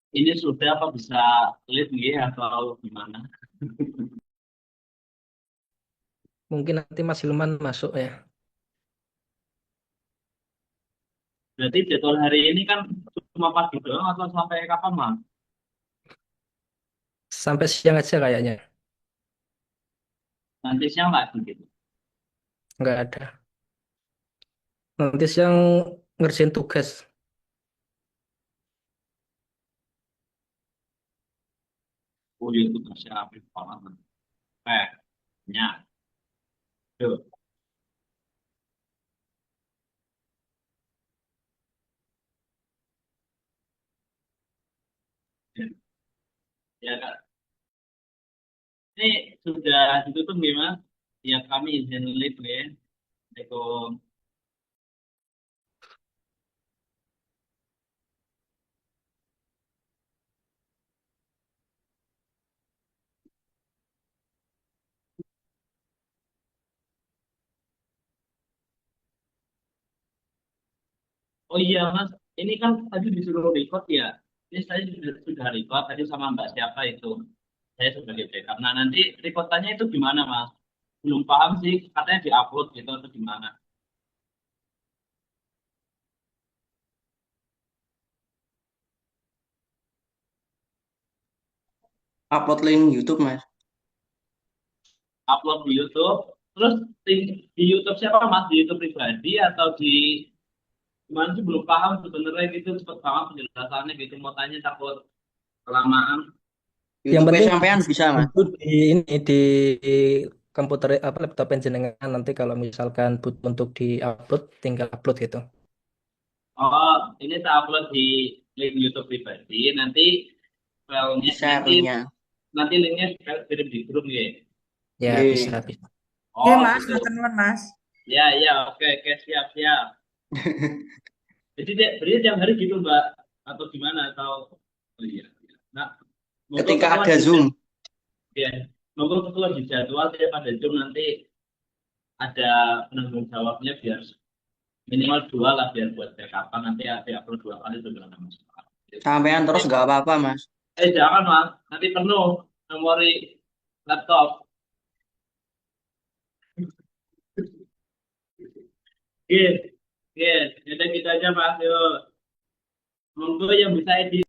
Ini sudah apa bisa lead nggih atau gimana? Mungkin nanti Mas Hilman masuk ya. Berarti jadwal hari ini kan cuma pagi doang atau sampai kapan, Mas? Sampai siang aja kayaknya. Nanti siang lagi gitu. Nggak ada. Nanti siang ngerjain tugas. Oh iya itu masih apa banget. Ya. Tuh. Ya, Kak. Ini sudah ditutup gimana? Ya kami izin lead ya. Assalamualaikum. Oh iya Mas, ini kan tadi disuruh record ya. Ini saya sudah record tadi sama Mbak siapa itu. Saya sebagai backup. Nah nanti recordannya itu gimana Mas? Belum paham sih, katanya diupload gitu atau gimana. Upload link YouTube, Mas. Upload di YouTube, terus di YouTube siapa Mas? Di YouTube pribadi atau di gimana sih belum paham sebenarnya gitu cepet banget penjelasannya gitu mau tanya takut kelamaan. Yang YouTube penting sampean bisa, Mas. itu di ini di komputer apa laptop jenengan nanti kalau misalkan butuh untuk di-upload tinggal upload gitu. Oh, ini saya upload di link YouTube pribadi. Nanti filenya Share nanti linknya. nanti linknya kirim di grup ya. Ya Oke. bisa. Oke, Oh, Mas. gitu. Matur nuwun, Mas. Ya, ya, oke, siap, siap. Jadi tiap hari gitu, Mbak, atau gimana? Atau oh iya. Nah, monggo Ketika ketua ada di Zoom. ya, monggo ketua di jadwal saya pada Zoom nanti ada penanggung jawabnya biar minimal 2 lah biar buat backupan nanti ada upload 2 kali itu nggak ada masalah. Sampean terus nggak apa-apa, Mas. Jangan Mas, nanti penuh memori laptop. Oke, oke, jadi kita aja Mas. Yuk. Monggo yang bisa edit